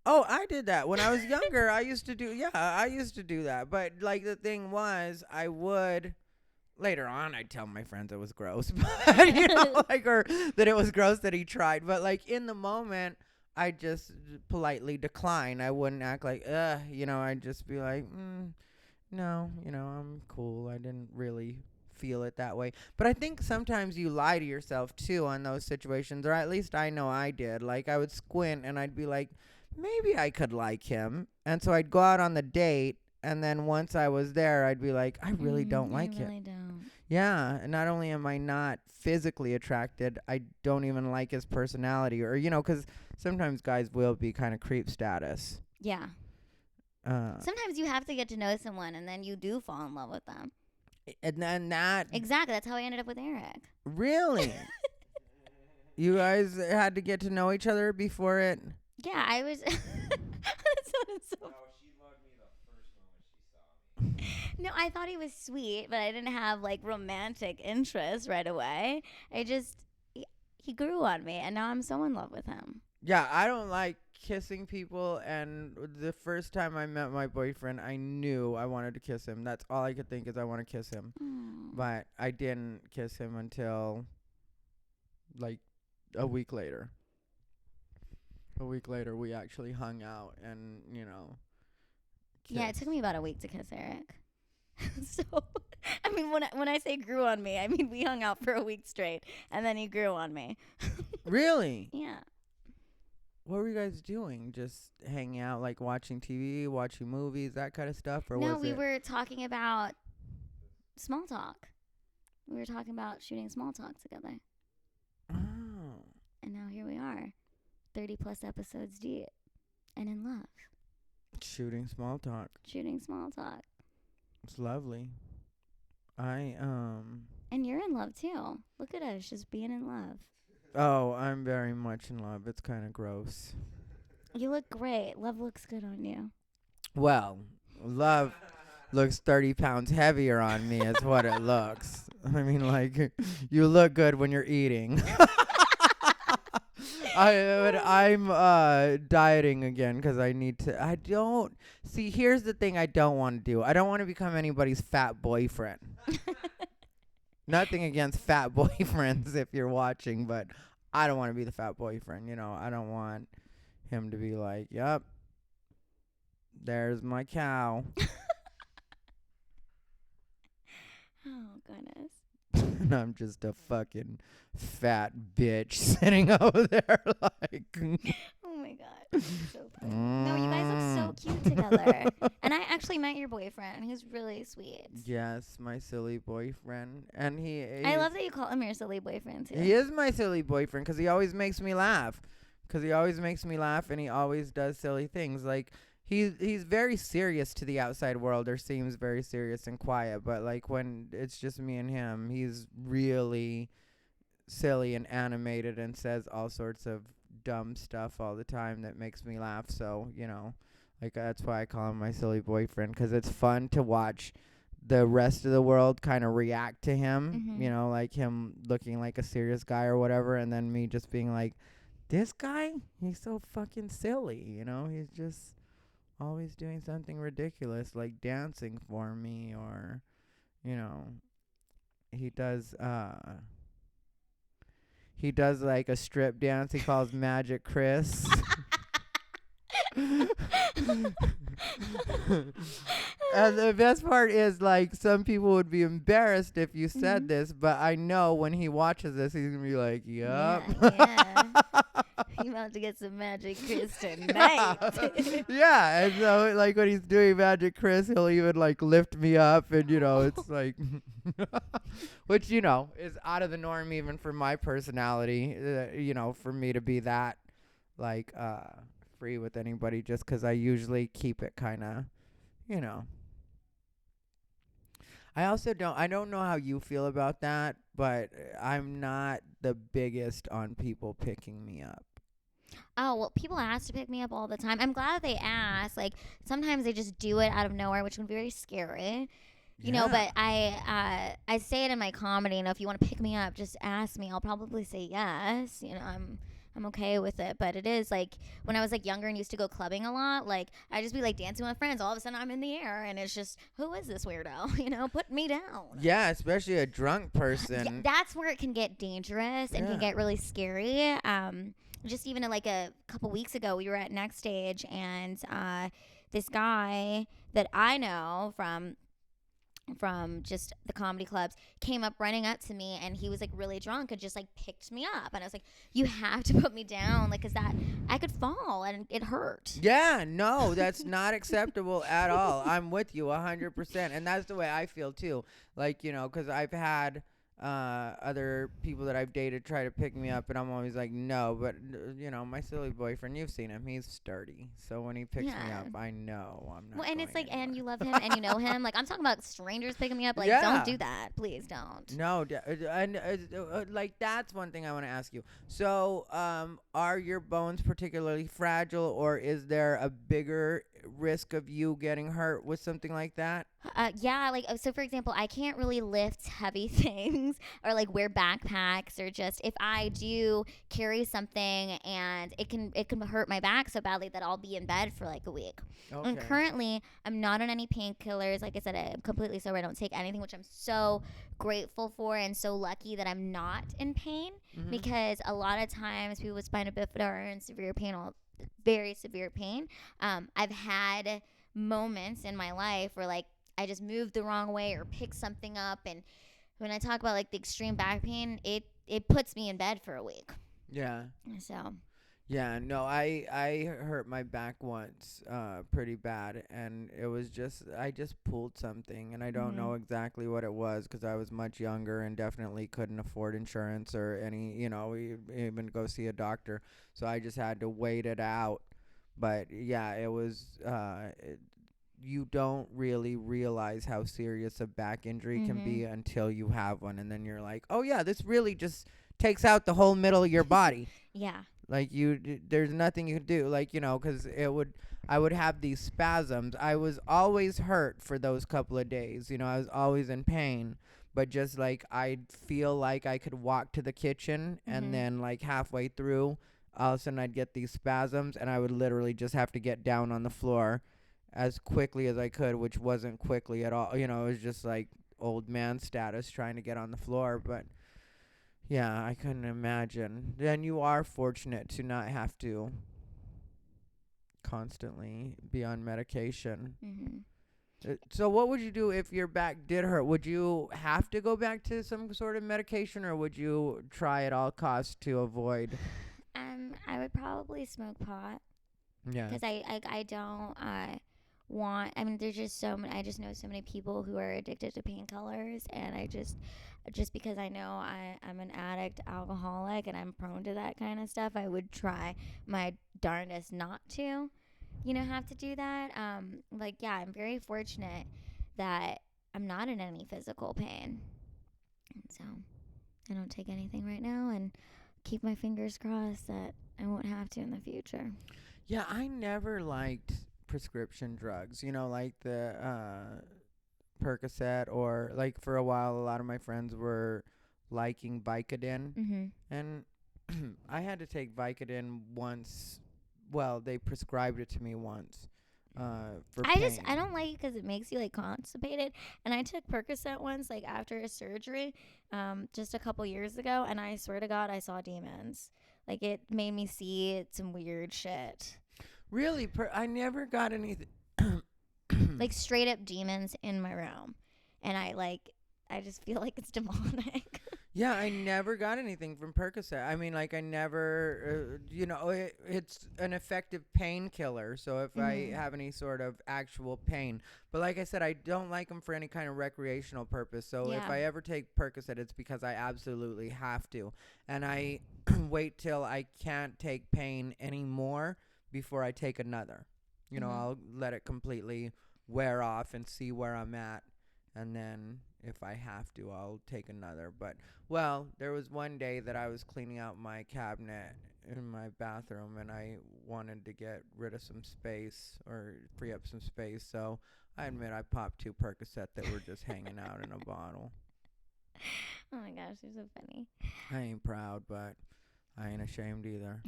Oh, I did that when I was younger. I used to do that. But like, the thing was, I would later on, I'd tell my friends it was gross, but, you know, like, or that it was gross that he tried. But like, in the moment, I just politely decline. I wouldn't act like, you know, I'd just be like, no, you know, I'm cool. I didn't really feel it that way. But I think sometimes you lie to yourself too on those situations, or at least I know I did. Like, I would squint and I'd be like, maybe I could like him. And so I'd go out on the date, and then once I was there, I'd be like, I really don't like him. I really don't. Yeah, and not only am I not physically attracted, I don't even like his personality, or, you know, because sometimes guys will be kind of creep status. Yeah. Sometimes you have to get to know someone, and then you do fall in love with them. And then that... Exactly. That's how I ended up with Eric. Really? You guys had to get to know each other before it? Yeah, I was... That sounded so... No, she loved me the first moment she saw me. No, I thought he was sweet, but I didn't have, like, romantic interest right away. He grew on me, and now I'm so in love with him. Yeah, I don't like kissing people, and the first time I met my boyfriend, I knew I wanted to kiss him. That's all I could think is I want to kiss him. But I didn't kiss him until, like, a week later. A week later, we actually hung out and, you know, kissed. Yeah, it took me about a week to kiss Eric. So, I mean, when I say grew on me, I mean we hung out for a week straight, and then he grew on me. Really? Yeah. What were you guys doing? Just hanging out, like watching TV, watching movies, that kind of stuff? Or no, we were talking about small talk. We were talking about shooting small talk together. Oh. And now here we are, 30 plus episodes deep and in love. Shooting small talk. Shooting small talk. It's lovely. And you're in love too. Look at us just being in love. Oh, I'm very much in love. It's kind of gross. You look great. Love looks good on you. Well, love looks 30 pounds heavier on me is what it looks. I mean, like, you look good when you're eating. I'm dieting again because I need to. I don't see. Here's the thing: I don't want to do. I don't want to become anybody's fat boyfriend. Nothing against fat boyfriends if you're watching, but I don't want to be the fat boyfriend. You know, I don't want him to be like, "Yep, there's my cow." Oh goodness. And I'm just a fucking fat bitch sitting over there like. Oh my god. So funny. No, you guys look so cute together. And I actually met your boyfriend. He's really sweet. Yes, my silly boyfriend, and I love that you call him your silly boyfriend too. he is my silly boyfriend because he always makes me laugh. And he always does silly things. Like he's very serious to the outside world, or seems very serious and quiet. But like when it's just me and him, he's really silly and animated and says all sorts of dumb stuff all the time that makes me laugh. So like that's why I call him my silly boyfriend, because it's fun to watch the rest of the world kind of react to him, Mhm. like him looking like a serious guy or whatever, and then me just being like, this guy, he's so fucking silly, he's just always doing something ridiculous like dancing for me, or he does like a strip dance he calls Magic Chris. And the best part is, like, some people would be embarrassed if you said Mhm. this, but I know when he watches this, he's gonna be like, "Yup." Yeah. You about to get some Magic Chris tonight. Yeah, and so like when he's doing Magic Chris, he'll even like lift me up, and it's like, which is out of the norm even for my personality. For me to be that like free with anybody, just 'cause I usually keep it kind of, you know. I don't know how you feel about that, but I'm not the biggest on people picking me up. Oh, well, people ask to pick me up all the time. I'm glad that they ask. Like, sometimes they just do it out of nowhere, which can be very scary. But I say it in my comedy, if you want to pick me up, just ask me. I'll probably say yes. I'm okay with it. But it is like when I was like younger and used to go clubbing a lot, like I just be like dancing with friends. All of a sudden I'm in the air and it's just, who is this weirdo? Put me down. Yeah, especially a drunk Yeah, person. that's where it can get dangerous and can get really scary. Just even like a couple weeks ago, we were at Next Stage, and this guy that I know from just the comedy clubs came up running up to me, and he was like really drunk and just like picked me up, and I was like, you have to put me down, like, 'cause that I could fall and it hurt. Yeah, no, that's not acceptable at all. I'm with you 100%, and that's the way I feel too. Like, 'cause I've had other people that I've dated try to pick me up, and I'm always like, no. But my silly boyfriend, you've seen him, he's sturdy, so when he picks me Yeah. up, I know I'm not Well, and it's going like, and anywhere. you love him and you know him. Like, I'm talking about strangers picking me up. Like, Yeah. don't do that. Please don't. No, and like that's one thing I want to ask you. So, are your bones particularly fragile, or is there a bigger risk of you getting hurt with something like that? Yeah, like, so for example, I can't really lift heavy things or like wear backpacks, or just if I do carry something and it can hurt my back so badly that I'll be in bed for like a week. And Okay. currently, I'm not on any painkillers. Like I said, I'm completely sober. I don't take anything, which I'm so grateful for and so lucky that I'm not in pain, Mhm. because a lot of times people with spina bifida are in severe pain, very severe pain. I've had moments in my life where like I just moved the wrong way or picked something up, and when I talk about like the extreme back pain, it puts me in bed for a week. Yeah. So Yeah, no, I hurt my back once, pretty bad, and it was I just pulled something, and I don't know exactly what it was, 'cause I was much younger and definitely couldn't afford insurance or any, even go see a doctor, so I just had to wait it out. But yeah, it was, you don't really realize how serious a back injury can be until you have one, and then you're like, oh yeah, this really just takes out the whole middle of your body. yeah. Like there's nothing you could do. Like, you know, because I would have these spasms. I was always hurt for those couple of days. You know, I was always in pain. But just like I'd feel like I could walk to the kitchen, and then like halfway through, all of a sudden I'd get these spasms, and I would literally just have to get down on the floor as quickly as I could, which wasn't quickly at all. You know, it was just like old man status trying to get on the floor. But yeah, I couldn't imagine. Then you are fortunate to not have to constantly be on medication. So what would you do if your back did hurt? Would you have to go back to some sort of medication, or would you try at all costs to avoid? I would probably smoke pot Yeah. because I don't want. I mean, there's just so many. I just know so many people who are addicted to painkillers, and I just because I know I'm an addict, alcoholic, and I'm prone to that kind of stuff, I would try my darndest not to, have to do that. Like, yeah, I'm very fortunate that I'm not in any physical pain, and so I don't take anything right now, and keep my fingers crossed that I won't have to in the future. Yeah, I never liked prescription drugs. You know, like the Percocet, or like for a while a lot of my friends were liking Vicodin, and I had to take Vicodin once. Well, they prescribed it to me once for pain. I don't like it because it makes you like constipated, and I took Percocet once like after a surgery just a couple years ago, and I swear to God I saw demons. Like, it made me see some weird shit. Really? I never got anything. Like, straight up demons in my room. And I just feel like it's demonic. Yeah, I never got anything from Percocet. I mean, like, I never, it's an effective painkiller. So if I have any sort of actual pain. But like I said, I don't like them for any kind of recreational purpose. So if I ever take Percocet, it's because I absolutely have to. And I wait till I can't take pain anymore before I take another. You know, I'll let it completely wear off and see where I'm at. And then if I have to, I'll take another. But, well, there was one day that I was cleaning out my cabinet in my bathroom, and I wanted to get rid of some space or free up some space. So I admit I popped 2 Percocet that were just hanging out in a bottle. Oh my gosh, you're so funny. I ain't proud, but I ain't ashamed either.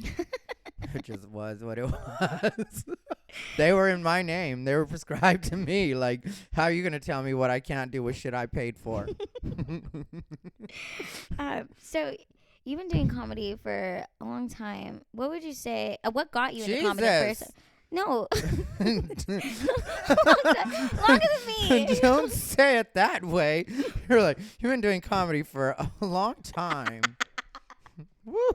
It just was what it was. They were in my name. They were prescribed to me. Like, how are you going to tell me what I can't do with shit I paid for? So you've been doing comedy for a long time. What would you say? What got you into comedy Jesus. first? No. Longer than me. Don't say it that way. You're like, you've been doing comedy for a long time. Woo!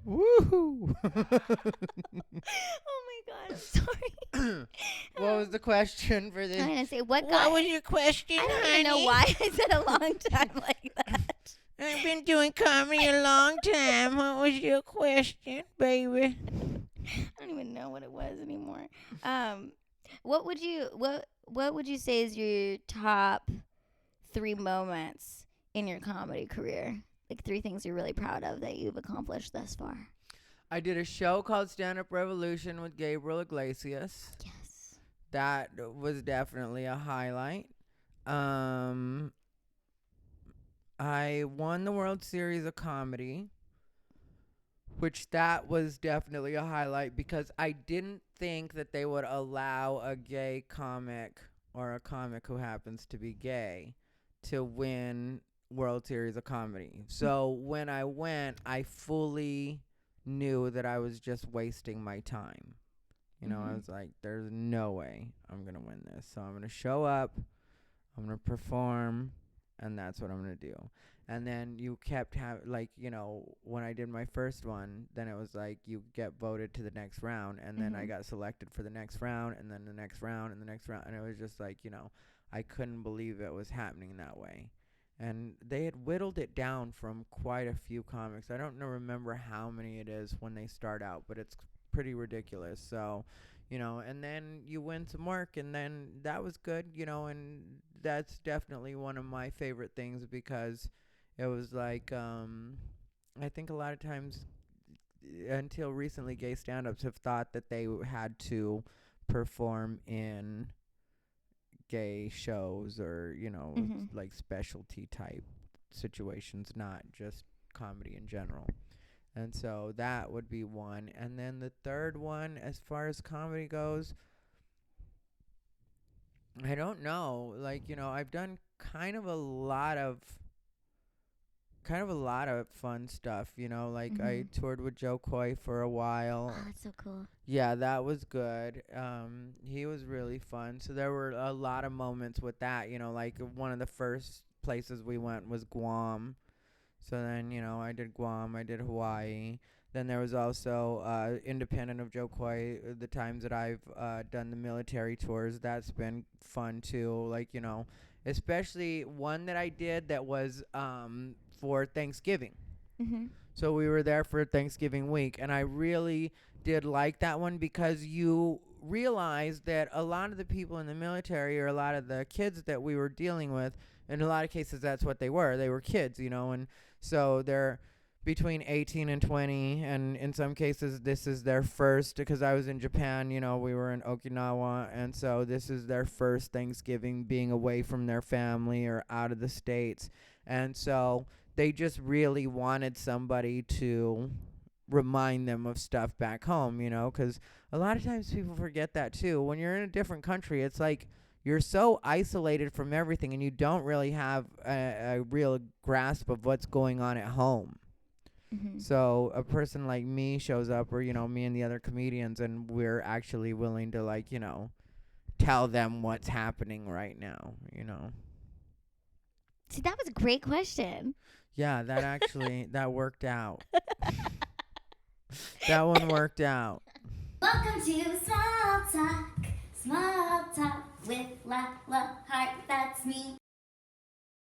Woo! Oh my God, I'm sorry. What was the question for this? I'm gonna say what was your question, I don't even know why I said a long time like that. I've been doing comedy a long time. What was your question, baby? I don't even know what it was anymore. What would you say is your top 3 moments in your comedy career? Like 3 things you're really proud of that you've accomplished thus far. I did a show called Stand Up Revolution with Gabriel Iglesias. Yes. That was definitely a highlight. I won the World Series of Comedy, which that was definitely a highlight because I didn't think that they would allow a gay comic or a comic who happens to be gay to win World Series of Comedy. So when I went, I fully knew that I was just wasting my time. You know, I was like, there's no way I'm going to win this. So I'm going to show up, I'm going to perform, and that's what I'm going to do. And then you kept having, like, you know, when I did my first one, then it was like you get voted to the next round, and then I got selected for the next round, and then the next round, and the next round. And it was just like, you know, I couldn't believe it was happening that way. And they had whittled it down from quite a few comics. I don't remember how many it is when they start out, but it's pretty ridiculous. So, you know, and then you win some work, and then that was good, you know, and that's definitely one of my favorite things because it was like, I think a lot of times until recently, gay stand-ups have thought that they had to perform in gay shows or, like specialty type situations, not just comedy in general. And so that would be one. And then the third one, as far as comedy goes, I don't know. Like, I've done kind of a lot of fun stuff, like I toured with Joe Coy for a while. Oh, that's so cool. Yeah, that was good. He was really fun. So there were a lot of moments with that, like one of the first places we went was Guam. So then, I did Guam, I did Hawaii. Then there was also, independent of Joe Coy, the times that I've done the military tours. That's been fun too. Like, especially one that I did that was for Thanksgiving. So we were there for Thanksgiving week, and I really did like that one because you realize that a lot of the people in the military, or a lot of the kids that we were dealing with, in a lot of cases that's what they were. They were kids, and so they're between 18 and 20, and in some cases this is their first, because I was in Japan, we were in Okinawa, and so this is their first Thanksgiving being away from their family or out of the States. And so they just really wanted somebody to remind them of stuff back home, because a lot of times people forget that too. When you're in a different country, it's like you're so isolated from everything and you don't really have a real grasp of what's going on at home. So a person like me shows up, or, me and the other comedians, and we're actually willing to, like, tell them what's happening right now, See, that was a great question. Yeah, that actually, that worked out. That one worked out. Welcome to Small Talk with Lila Hart. That's me.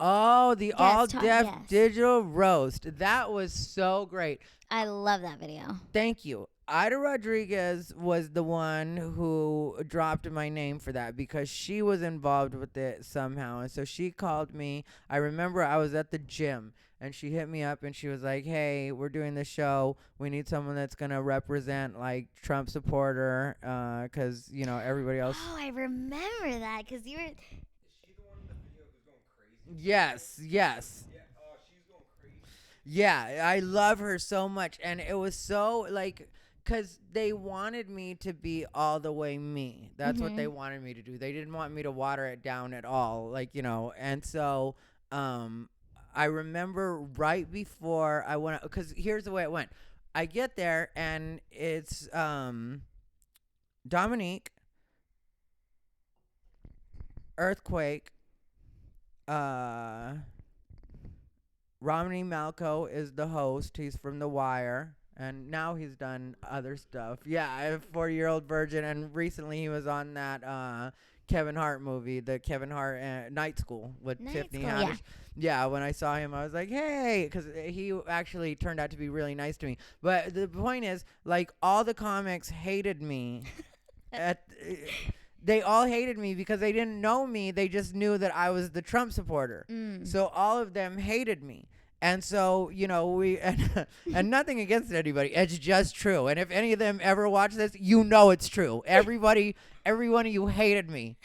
Oh, the all-deaf yes. digital roast. That was so great. I love that video. Thank you. Ida Rodriguez was the one who dropped my name for that because she was involved with it somehow. And so she called me. I remember I was at the gym and she hit me up and she was like, hey, we're doing this show. We need someone that's going to represent, like, Trump supporter, because, everybody else. Oh, I remember that because you were. Is she the one in the video who's going crazy? Yes. Yeah, oh, she's going crazy. Yeah, I love her so much. And it was so, like, because they wanted me to be all the way me. That's what they wanted me to do. They didn't want me to water it down at all, like, And so I remember right before I went, because here's the way it went. I get there, and it's Dominique, Earthquake, Romney Malco is the host. He's from The Wire. And now he's done other stuff. Yeah, I have a 40-year-old virgin, and recently he was on that Kevin Hart movie, the Kevin Hart Night School with Tiffany Haddish. Yeah, when I saw him, I was like, hey, because he actually turned out to be really nice to me. But the point is, like, all the comics hated me. They all hated me because they didn't know me. They just knew that I was the Trump supporter. So all of them hated me. And so, we, and nothing against anybody. It's just true. And if any of them ever watch this, it's true. Everybody, every one of you hated me.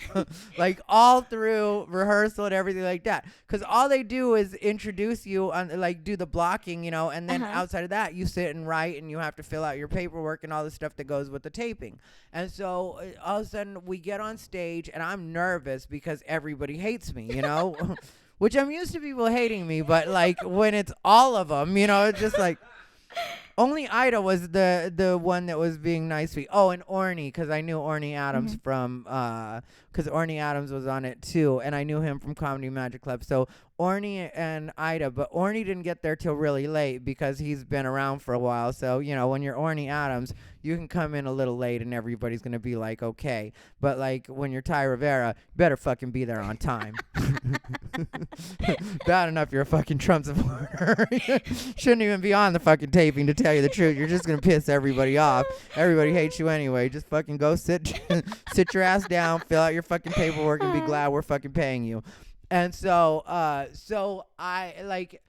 Like, all through rehearsal and everything like that. Because all they do is introduce you on, like, do the blocking, and then outside of that, you sit and write and you have to fill out your paperwork and all the stuff that goes with the taping. And so all of a sudden we get on stage and I'm nervous because everybody hates me, Which I'm used to people hating me, but, like, when it's all of them, it's just like, only Ida was the one that was being nice to me. Oh, and Orny, because I knew Orny Adams from, because Orny Adams was on it too, and I knew him from Comedy Magic Club. So Orny and Ida, but Orny didn't get there till really late because he's been around for a while. So, when you're Orny Adams, you can come in a little late and everybody's going to be like, okay. But, like, when you're Thai Rivera, better fucking be there on time. Bad enough you're a fucking Trump supporter. Shouldn't even be on the fucking taping, to tell you the truth. You're just going to piss everybody off. Everybody hates you anyway. Just fucking go sit your ass down, fill out your fucking paperwork, and be glad we're fucking paying you. And so I, like,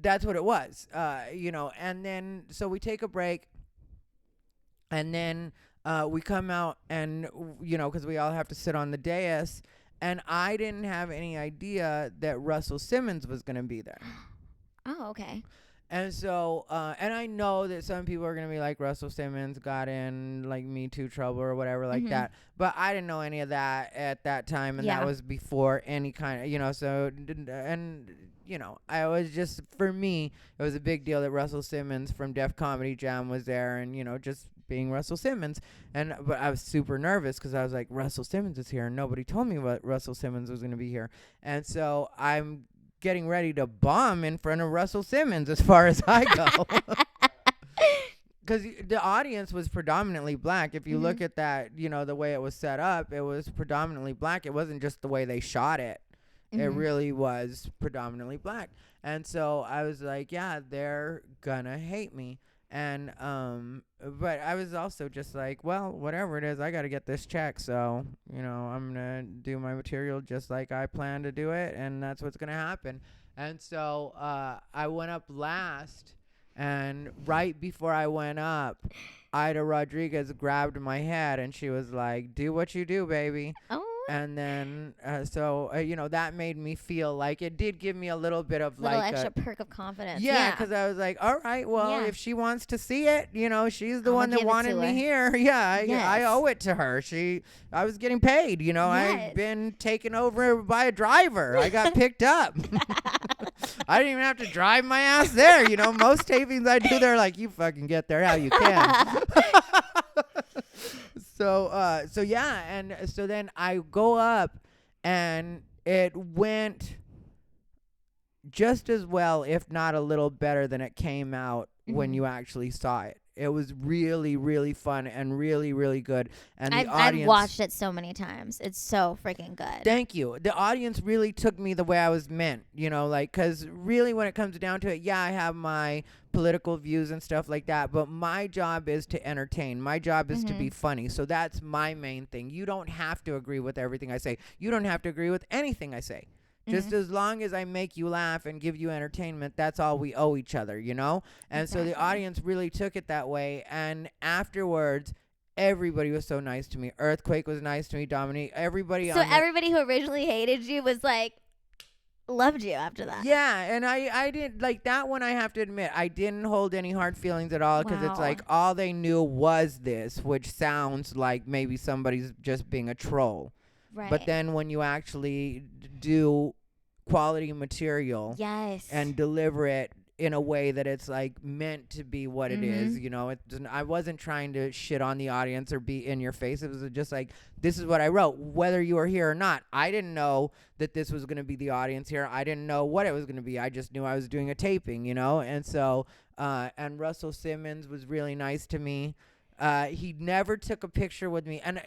that's what it was, and then, so we take a break. And then we come out and, because we all have to sit on the dais. And I didn't have any idea that Russell Simmons was going to be there. Oh, okay. And so, and I know that some people are going to be like, Russell Simmons got in like Me Too trouble or whatever like that. But I didn't know any of that at that time. And that was before any kind of, so, and, I was just, for me, it was a big deal that Russell Simmons from Def Comedy Jam was there and, just being Russell Simmons. But I was super nervous because I was like, Russell Simmons is here. And nobody told me what Russell Simmons was going to be here. And so I'm getting ready to bomb in front of Russell Simmons as far as I go. Because the audience was predominantly black. If you look at that, the way it was set up, it was predominantly black. It wasn't just the way they shot it. It really was predominantly black. And so I was like, yeah, they're gonna hate me. And but I was also just like, well, whatever it is, I got to get this check. So, I'm going to do my material just like I plan to do it. And that's what's going to happen. And so I went up last. And right before I went up, Ida Rodriguez grabbed my head and she was like, do what you do, baby. Oh. And then, that made me feel like it did give me a little bit of little like extra perk of confidence. Yeah, because I was like, all right, well, if she wants to see it, she's the one that wanted me here. Yeah, I owe it to her. I was getting paid. I've been taken over by a driver. I got picked up. I didn't even have to drive my ass there. Most tapings I do, they're like, you fucking get there how you can. So yeah, and so then I go up, and it went just as well, if not a little better than it came out when you actually saw it. It was really, really fun and really, really good. And the audience, I've watched it so many times. It's so freaking good. Thank you. The audience really took me the way I was meant, because really when it comes down to it, yeah, I have my political views and stuff like that, but my job is to entertain. My job is to be funny. So that's my main thing. You don't have to agree with everything I say. You don't have to agree with anything I say. Just as long as I make you laugh and give you entertainment, that's all we owe each other, And so the audience really took it that way. And afterwards, everybody was so nice to me. Earthquake was nice to me. Dominique, everybody. So everybody who originally hated you was like, loved you after that. Yeah, and I didn't like that one. I have to admit, I didn't hold any hard feelings at all because it's like all they knew was this, which sounds like maybe somebody's just being a troll. Right. But then when you actually do quality material and deliver it in a way that it's like meant to be what it is, I wasn't trying to shit on the audience or be in your face. It was just like, this is what I wrote, whether you were here or not. I didn't know that this was going to be the audience here. I didn't know what it was going to be. I just knew I was doing a taping, And so, and Russell Simmons was really nice to me. He never took a picture with me. And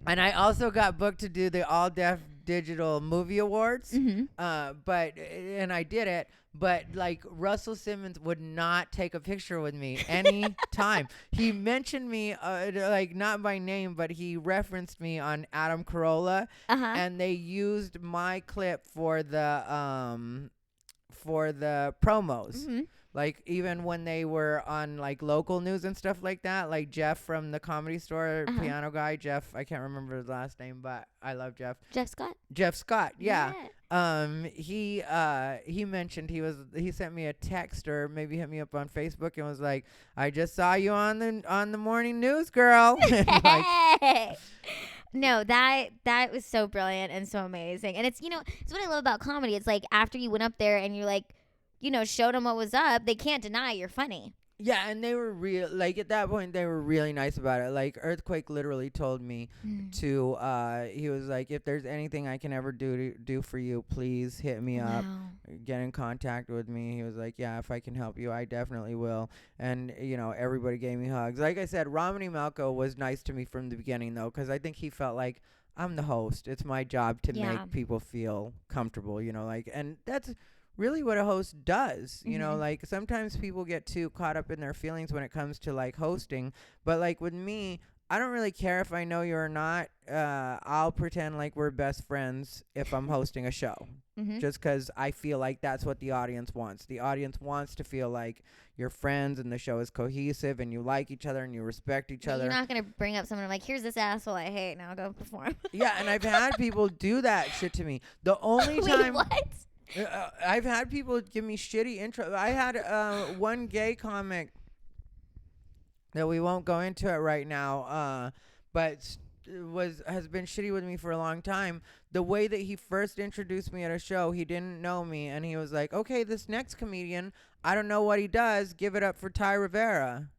And I also got booked to do the All Deaf Digital Movie Awards. And I did it. But like Russell Simmons would not take a picture with me any time. He mentioned me, like not by name, but he referenced me on Adam Carolla, and they used my clip for the promos. Like, even when they were on, like, local news and stuff like that, like Jeff from the Comedy Store, piano guy, Jeff, I can't remember his last name, but I love Jeff. Jeff Scott? Jeff Scott, yeah. He mentioned he sent me a text or maybe hit me up on Facebook and was like, I just saw you on the morning news, girl. Hey! No, that was so brilliant and so amazing. And it's, it's what I love about comedy. It's like after you went up there and you're like, showed them what was up, they can't deny you're funny. Yeah, and they were real. Like at that point, they were really nice about it. Like Earthquake literally told me to. He was like, "If there's anything I can ever do for you, please hit me up. Get in contact with me." He was like, "Yeah, if I can help you, I definitely will." And everybody gave me hugs. Like I said, Romany Malco was nice to me from the beginning, though, because I think he felt like I'm the host. It's my job to make people feel comfortable. And that's really what a host does. Like sometimes people get too caught up in their feelings when it comes to like hosting, but like with me, I don't really care if I know you or not. I'll pretend like we're best friends if I'm hosting a show. Mm-hmm. Just because I feel like that's what the audience wants. The audience wants to feel like you're friends and the show is cohesive and you like each other and you respect each other. You're not going to bring up someone like, here's this asshole I hate, now go perform. Yeah, and I've had people do that shit to me. The only Wait, time what? I've had people give me shitty intro. I had one gay comic that we won't go into it right now, but has been shitty with me for a long time. The way that he first introduced me at a show, he didn't know me, and he was like, "Okay, this next comedian, I don't know what he does. Give it up for Thai Rivera."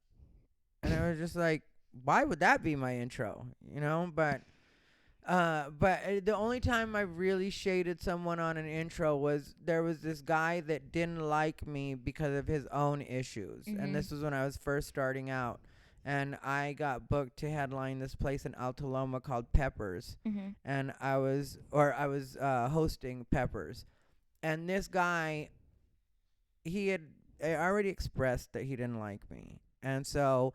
And I was just like, "Why would that be my intro?" You know, but the only time I really shaded someone on an intro was there was this guy that didn't like me because of his own issues. Mm-hmm. And this was when I was first starting out. And I got booked to headline this place in Alta Loma called Peppers. Mm-hmm. And I was hosting Peppers. And this guy, he had already expressed that he didn't like me. And so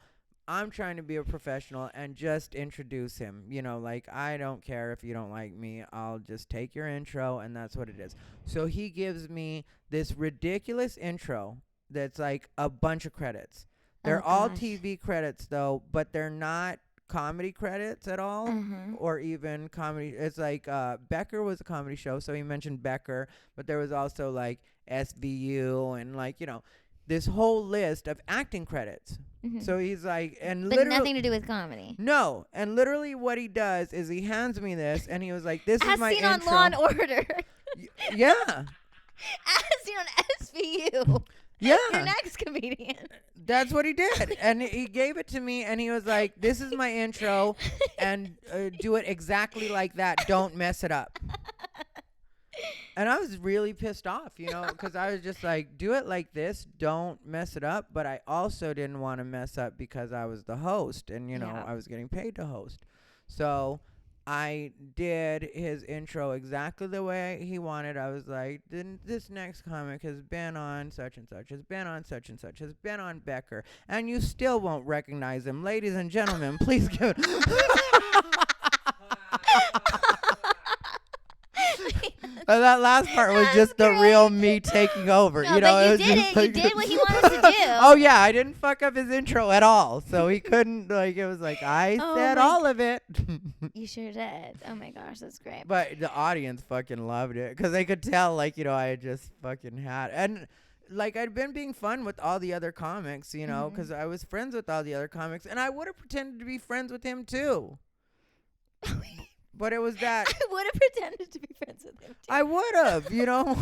I'm trying to be a professional and just introduce him. You know, like, I don't care if you don't like me. I'll just take your intro, and that's what it is. So he gives me this ridiculous intro that's like a bunch of credits. They're all gosh. TV credits, though, but they're not comedy credits at all, Uh-huh. or even comedy. It's like Becker was a comedy show, so he mentioned Becker, but there was also like SVU and like, you know, this whole list of acting credits. Mm-hmm. So he's like, and But literally nothing to do with comedy. no, and literally what he does is he hands me this, and he was like, "This As is my seen intro." on Law and Order. Yeah, As seen on SVU. yeah. Your next comedian. That's what he did. And he gave it to me, and he was like, "This is my intro, and do it exactly like that. Don't mess it up." And I was really pissed off, you know, because I was just like, do it like this. Don't mess it up. But I also didn't want to mess up because I was the host, and, you know, Yeah. I was getting paid to host. So I did his intro exactly the way he wanted. I was like, this next comic has been on such and such, has been on such and such, has been on Becker, and you still won't recognize him. Ladies and gentlemen, please give it. That last part was just the real me taking over. No, you know, but you was did just it. You like- did what he wanted to do. Oh yeah, I didn't fuck up his intro at all, so he couldn't. Like, it was like I Oh said my all of it. You sure did. Oh my gosh, that's great. But the audience fucking loved it because they could tell, like, you know, I had just fucking had, and like I'd been being fun with all the other comics, you know, because I was friends with all the other comics, and I would have pretended to be friends with him too. But it was that I would have pretended to be friends with him too. I would have, you know.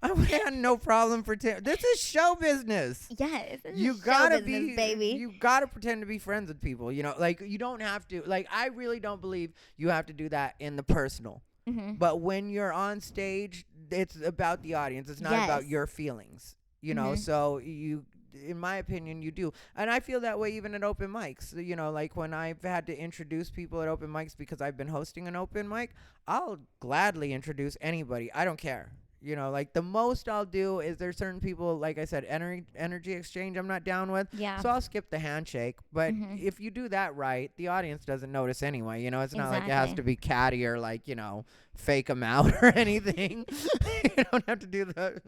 I would have had no problem pretending. This is show business. Yes, this You is show gotta business, be, baby. you gotta pretend to be friends with people. You know, like, you don't have to. Like, I really don't believe you have to do that in the personal. Mm-hmm. But when you're on stage, it's about the audience. It's not about Yes. your feelings. You know, Mhm. so you, in my opinion, you do. And I feel that way even at open mics. You know, like when I've had to introduce people at open mics because I've been hosting an open mic, I'll gladly introduce anybody. I don't care. You know, like, the most I'll do is there's certain people, like I said, energy exchange I'm not down with. Yeah. So I'll skip the handshake. But Mhm. if you do that right, the audience doesn't notice anyway. You know, it's not like it has Exactly. to be catty or, like, you know, fake them out or anything. You don't have to do that.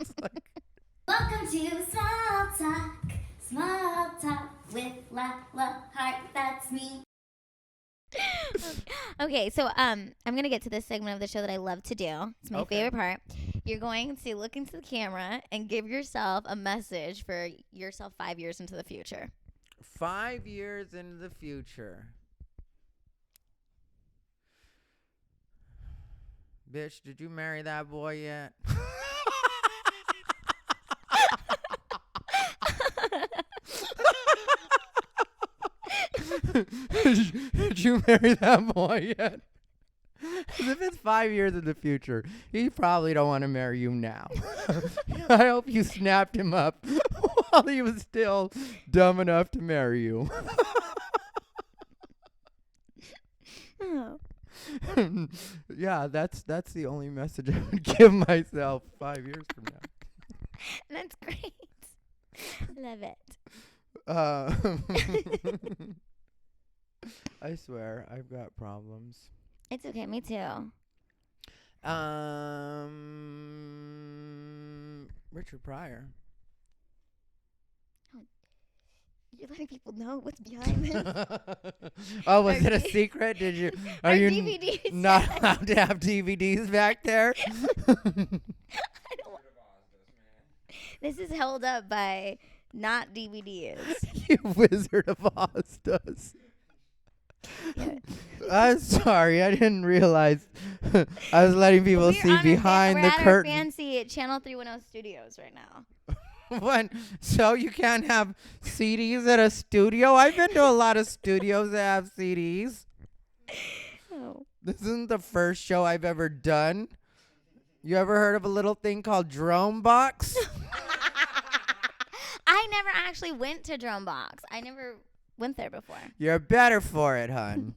It's like, Welcome to Small Talk with Lila Hart. That's me. Okay, so I'm gonna get to this segment of the show that I love to do. It's my Okay. favorite part. You're going to look into the camera and give yourself a message for yourself 5 years into the future. 5 years into the future. Bitch, did you marry that boy yet? Did you marry that boy yet? 'Cause if it's 5 years in the future, he probably don't want to marry you now. I hope you snapped him up while he was still dumb enough to marry you. Oh. Yeah, that's the only message I would give myself 5 years from now. That's great. Love it. Uh, I swear, I've got problems. It's okay. Me too. Richard Pryor. You're letting people know what's behind this. Oh, was it a D- secret? Did you? Are Our you DVDs. not allowed to have DVDs back there? This is held up by not DVDs. You Wizard of Oz does. Yeah. I'm sorry, I didn't realize. I was letting people We're see on our behind we're the at curtain. Our fancy Channel 310 studios right now. What? So you can't have CDs at a studio? I've been to a lot of studios that have CDs. Oh. This isn't the first show I've ever done. You ever heard of a little thing called Drone Box? I never actually went to Drum Box. I never went there before. You're better for it, hun.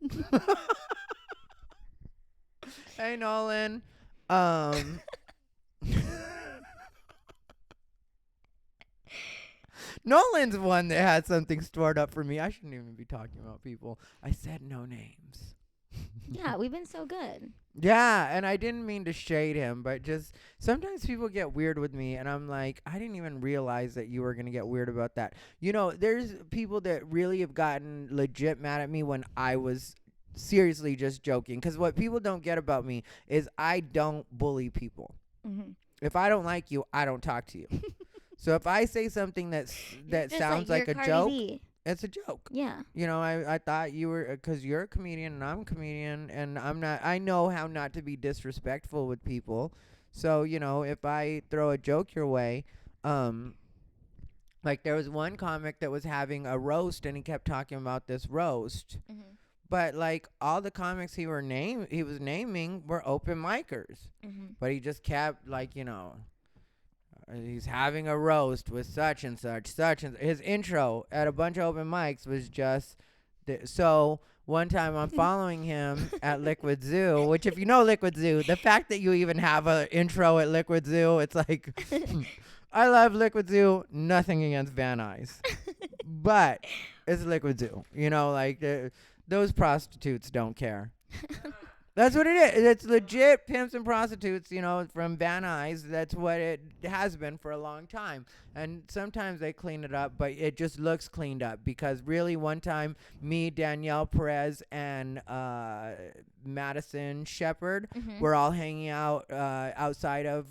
Hey, Nolan. Nolan's one that had something stored up for me. I shouldn't even be talking about people. I said no names. Yeah, we've been so good. Yeah, and I didn't mean to shade him, but just sometimes people get weird with me, and I'm like, I didn't even realize that you were going to get weird about that. You know, there's people that really have gotten legit mad at me when I was seriously just joking. Because what people don't get about me is I don't bully people. Mm-hmm. If I don't like you, I don't talk to you. So if I say something that sounds like a Cardi joke, B. it's a joke. Yeah. You know, I thought you were, because you're a comedian and I'm a comedian, and I'm not, I know how not to be disrespectful with people. So, you know, if I throw a joke your way, like there was one comic that was having a roast and he kept talking about this roast. Mm-hmm. But like all the comics he was naming were open micers. Mm-hmm. But he just kept like, you know, he's having a roast with such and such, his intro at a bunch of open mics was just so one time I'm following him at Liquid Zoo, which if you know Liquid Zoo, the fact that you even have an intro at Liquid Zoo, it's like I love Liquid Zoo, nothing against Van Nuys, but it's Liquid Zoo, you know, like those prostitutes don't care. That's what it is. It's legit pimps and prostitutes, you know, from Van Nuys. That's what it has been for a long time. And sometimes they clean it up, but it just looks cleaned up because really one time me, Danielle Perez, and Madison Shepard were all hanging out outside of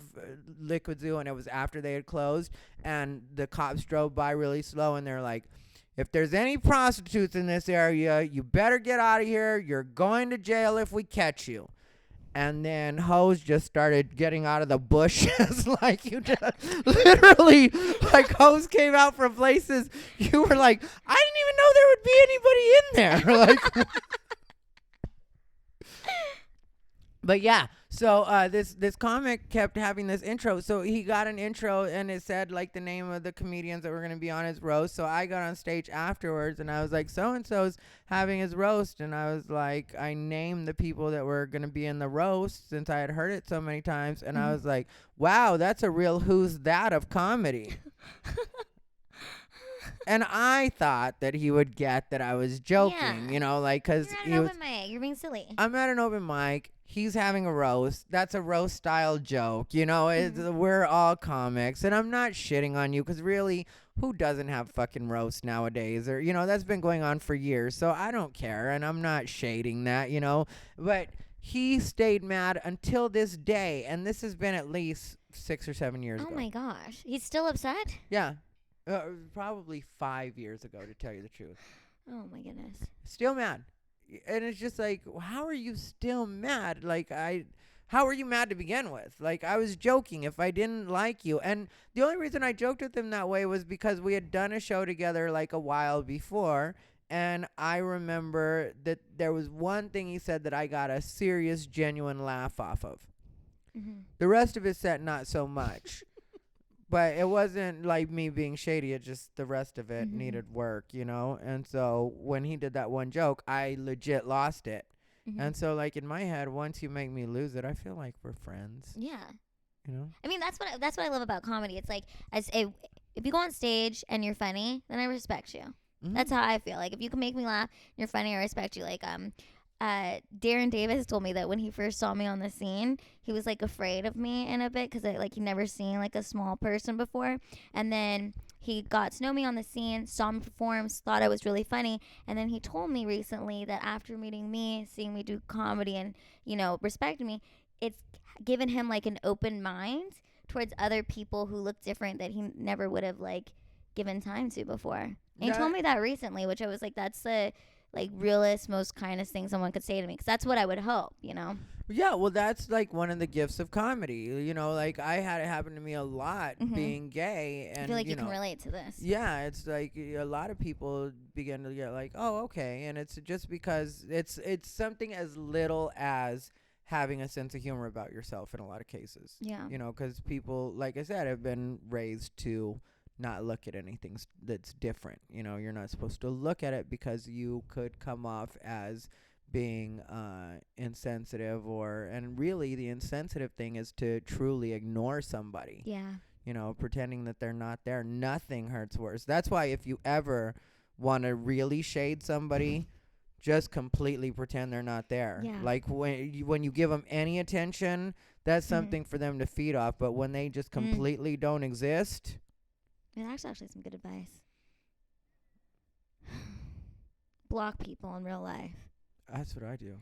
Liquid Zoo, and it was after they had closed. And the cops drove by really slow, and they're like, if there's any prostitutes in this area, you better get out of here. You're going to jail if we catch you. And then hoes just started getting out of the bushes like you just literally, like hoes came out from places you were like, I didn't even know there would be anybody in there. Like, but yeah, so this comic kept having this intro. So he got an intro and it said like the name of the comedians that were going to be on his roast. So I got on stage afterwards and I was like, so-and-so's having his roast. And I was like, I named the people that were going to be in the roast since I had heard it so many times. And I was like, wow, that's a real who's that of comedy. And I thought that he would get that I was joking, you know, like, because you're at an open mic. You're being silly. I'm at an open mic. He's having a roast. That's a roast style joke. You know, we're all comics. And I'm not shitting on you because really, who doesn't have fucking roasts nowadays? Or, you know, that's been going on for years. So I don't care. And I'm not shading that, you know. But he stayed mad until this day. And this has been at least 6 or 7 years ago. Oh, my gosh. He's still upset? Yeah. Probably 5 years ago, to tell you the truth. Oh, my goodness. Still mad. And it's just like, how are you still mad? Like, how are you mad to begin with? Like, I was joking if I didn't like you. And the only reason I joked with him that way was because we had done a show together like a while before. And I remember that there was one thing he said that I got a serious, genuine laugh off of. The rest of his set, not so much. But it wasn't like me being shady. It just the rest of it needed work, you know? And so when he did that one joke, I legit lost it. And so like in my head, once you make me lose it, I feel like we're friends. Yeah. You know? I mean, that's what I love about comedy. It's like if you go on stage and you're funny, then I respect you. Mhm. That's how I feel. Like, if you can make me laugh, you're funny, I respect you. Like, Darren Davis told me that when he first saw me on the scene, he was like afraid of me in a bit because like he never seen like a small person before. And then he got to know me on the scene, saw me perform, thought I was really funny. And then he told me recently that after meeting me, seeing me do comedy and, you know, respecting me, it's given him like an open mind towards other people who look different that he never would have like given time to before. And he told me that recently, which I was like, that's the like realest, most kindest thing someone could say to me, because that's what I would hope, you know. Yeah, well, that's like one of the gifts of comedy. You know, like I had it happen to me a lot being gay, and I feel like you know, can relate to this. Yeah, it's like a lot of people begin to get like, oh, okay, and it's just because it's something as little as having a sense of humor about yourself in a lot of cases. Yeah. You know, because people, like I said, have been raised to not look at anything that's different. You know, you're not supposed to look at it because you could come off as being insensitive, and really the insensitive thing is to truly ignore somebody. Yeah. You know, pretending that they're not there. Nothing hurts worse. That's why if you ever want to really shade somebody, just completely pretend they're not there. Yeah. Like when you give them any attention, that's something for them to feed off. But when they just completely don't exist, yeah, that's actually some good advice. Block people in real life. that's what I do.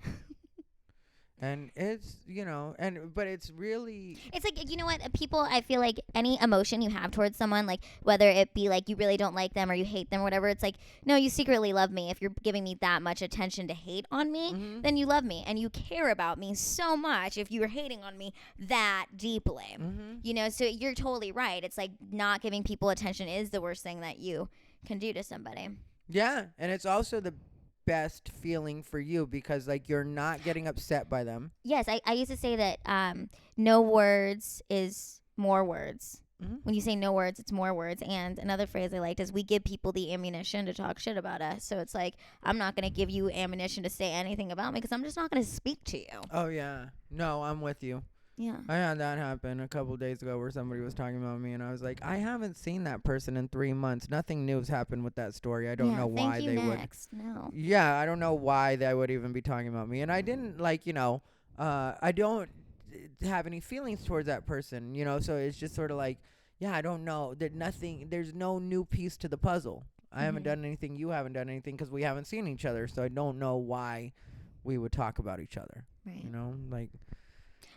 And it's, you know, but it's really, It's like, you know what, people, I feel like any emotion you have towards someone, like whether it be like you really don't like them or you hate them or whatever, it's like, no, you secretly love me. If you're giving me that much attention to hate on me, then you love me and you care about me so much if you're hating on me that deeply. You know, so you're totally right. It's like not giving people attention is the worst thing that you can do to somebody. yeah. And it's also the best feeling for you because like you're not getting upset by them. Yes, I used to say that no words is more words. When you say no words, it's more words. And another phrase I liked is we give people the ammunition to talk shit about us. So it's like, I'm not going to give you ammunition to say anything about me because I'm just not going to speak to you. Oh, yeah. No, I'm with you. Yeah. I had that happen a couple days ago where somebody was talking about me and I was like, I haven't seen that person in 3 months. Nothing new has happened with that story. I don't know why thank you they next. would. No. Yeah, I don't know why they would even be talking about me. And I didn't like, you know, I don't have any feelings towards that person, you know, so it's just sort of like, yeah, I don't know. There's no new piece to the puzzle. I haven't done anything. You haven't done anything because we haven't seen each other. So I don't know why we would talk about each other. Right. You know, like.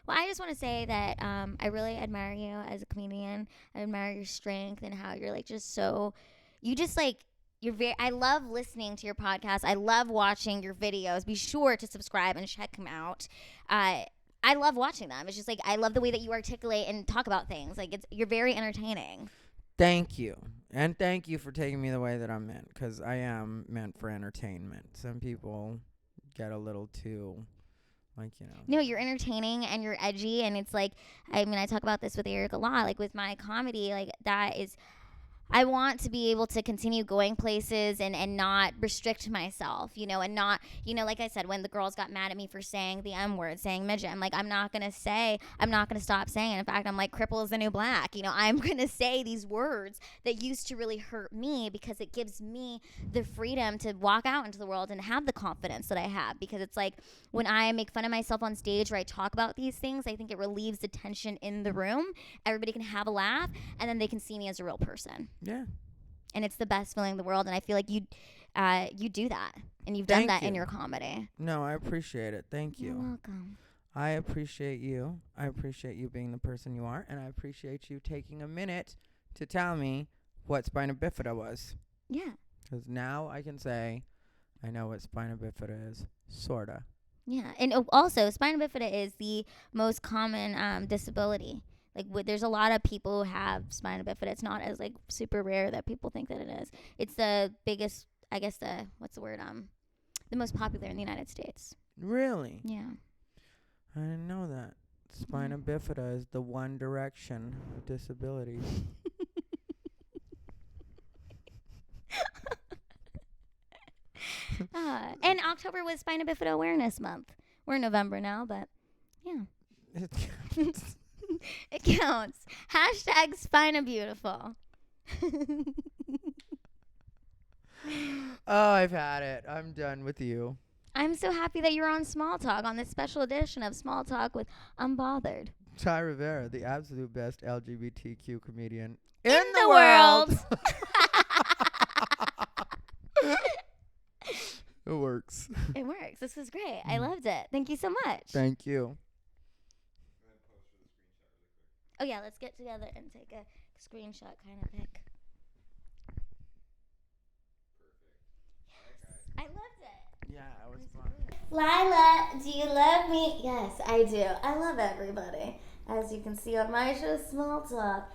Well, I just want to say that I really admire you as a comedian. I admire your strength and how you're like just so, you just like, you're very, I love listening to your podcast. I love watching your videos. Be sure to subscribe and check them out. I love watching them. It's just like, I love the way that you articulate and talk about things. Like you're very entertaining. Thank you. And thank you for taking me the way that I'm meant because I am meant for entertainment. Some people get a little too... like, you know. No, you're entertaining and you're edgy. And it's like, I mean, I talk about this with Eric a lot. Like with my comedy, like that is, I want to be able to continue going places and not restrict myself, you know, and not, you know, like I said, when the girls got mad at me for saying the M word, saying midget, I'm like, I'm not going to stop saying it. In fact, I'm like, cripple is the new black. You know, I'm going to say these words that used to really hurt me because it gives me the freedom to walk out into the world and have the confidence that I have. Because it's like when I make fun of myself on stage or I talk about these things, I think it relieves the tension in the room. Everybody can have a laugh and then they can see me as a real person. Yeah. And it's the best feeling in the world. And I feel like you do that. And you've done that in your comedy. No, I appreciate it. Thank you. You're welcome. I appreciate you. I appreciate you being the person you are. And I appreciate you taking a minute to tell me what spina bifida was. Yeah. Because now I can say I know what spina bifida is. Sorta. Yeah. And also, spina bifida is the most common disability. Like, there's a lot of people who have spina bifida. It's not as, like, super rare that people think that it is. It's the biggest, I guess, the most popular in the United States. Really? Yeah. I didn't know that. Spina bifida is the One Direction of disabilities. And October was Spina Bifida Awareness Month. We're in November now, but yeah. It counts. Hashtag Spina Beautiful. Oh, I've had it. I'm done with you. I'm so happy that you're on Small Talk on this special edition of Small Talk with Unbothered. Thai Rivera, the absolute best LGBTQ comedian In the world. It works. It works. This was great. I loved it. Thank you so much. Thank you. Oh, yeah, let's get together and take a screenshot kind of pic. I loved it. Yeah, it was fun. Lila, do you love me? Yes, I do. I love everybody. As you can see on my show, Small Talk.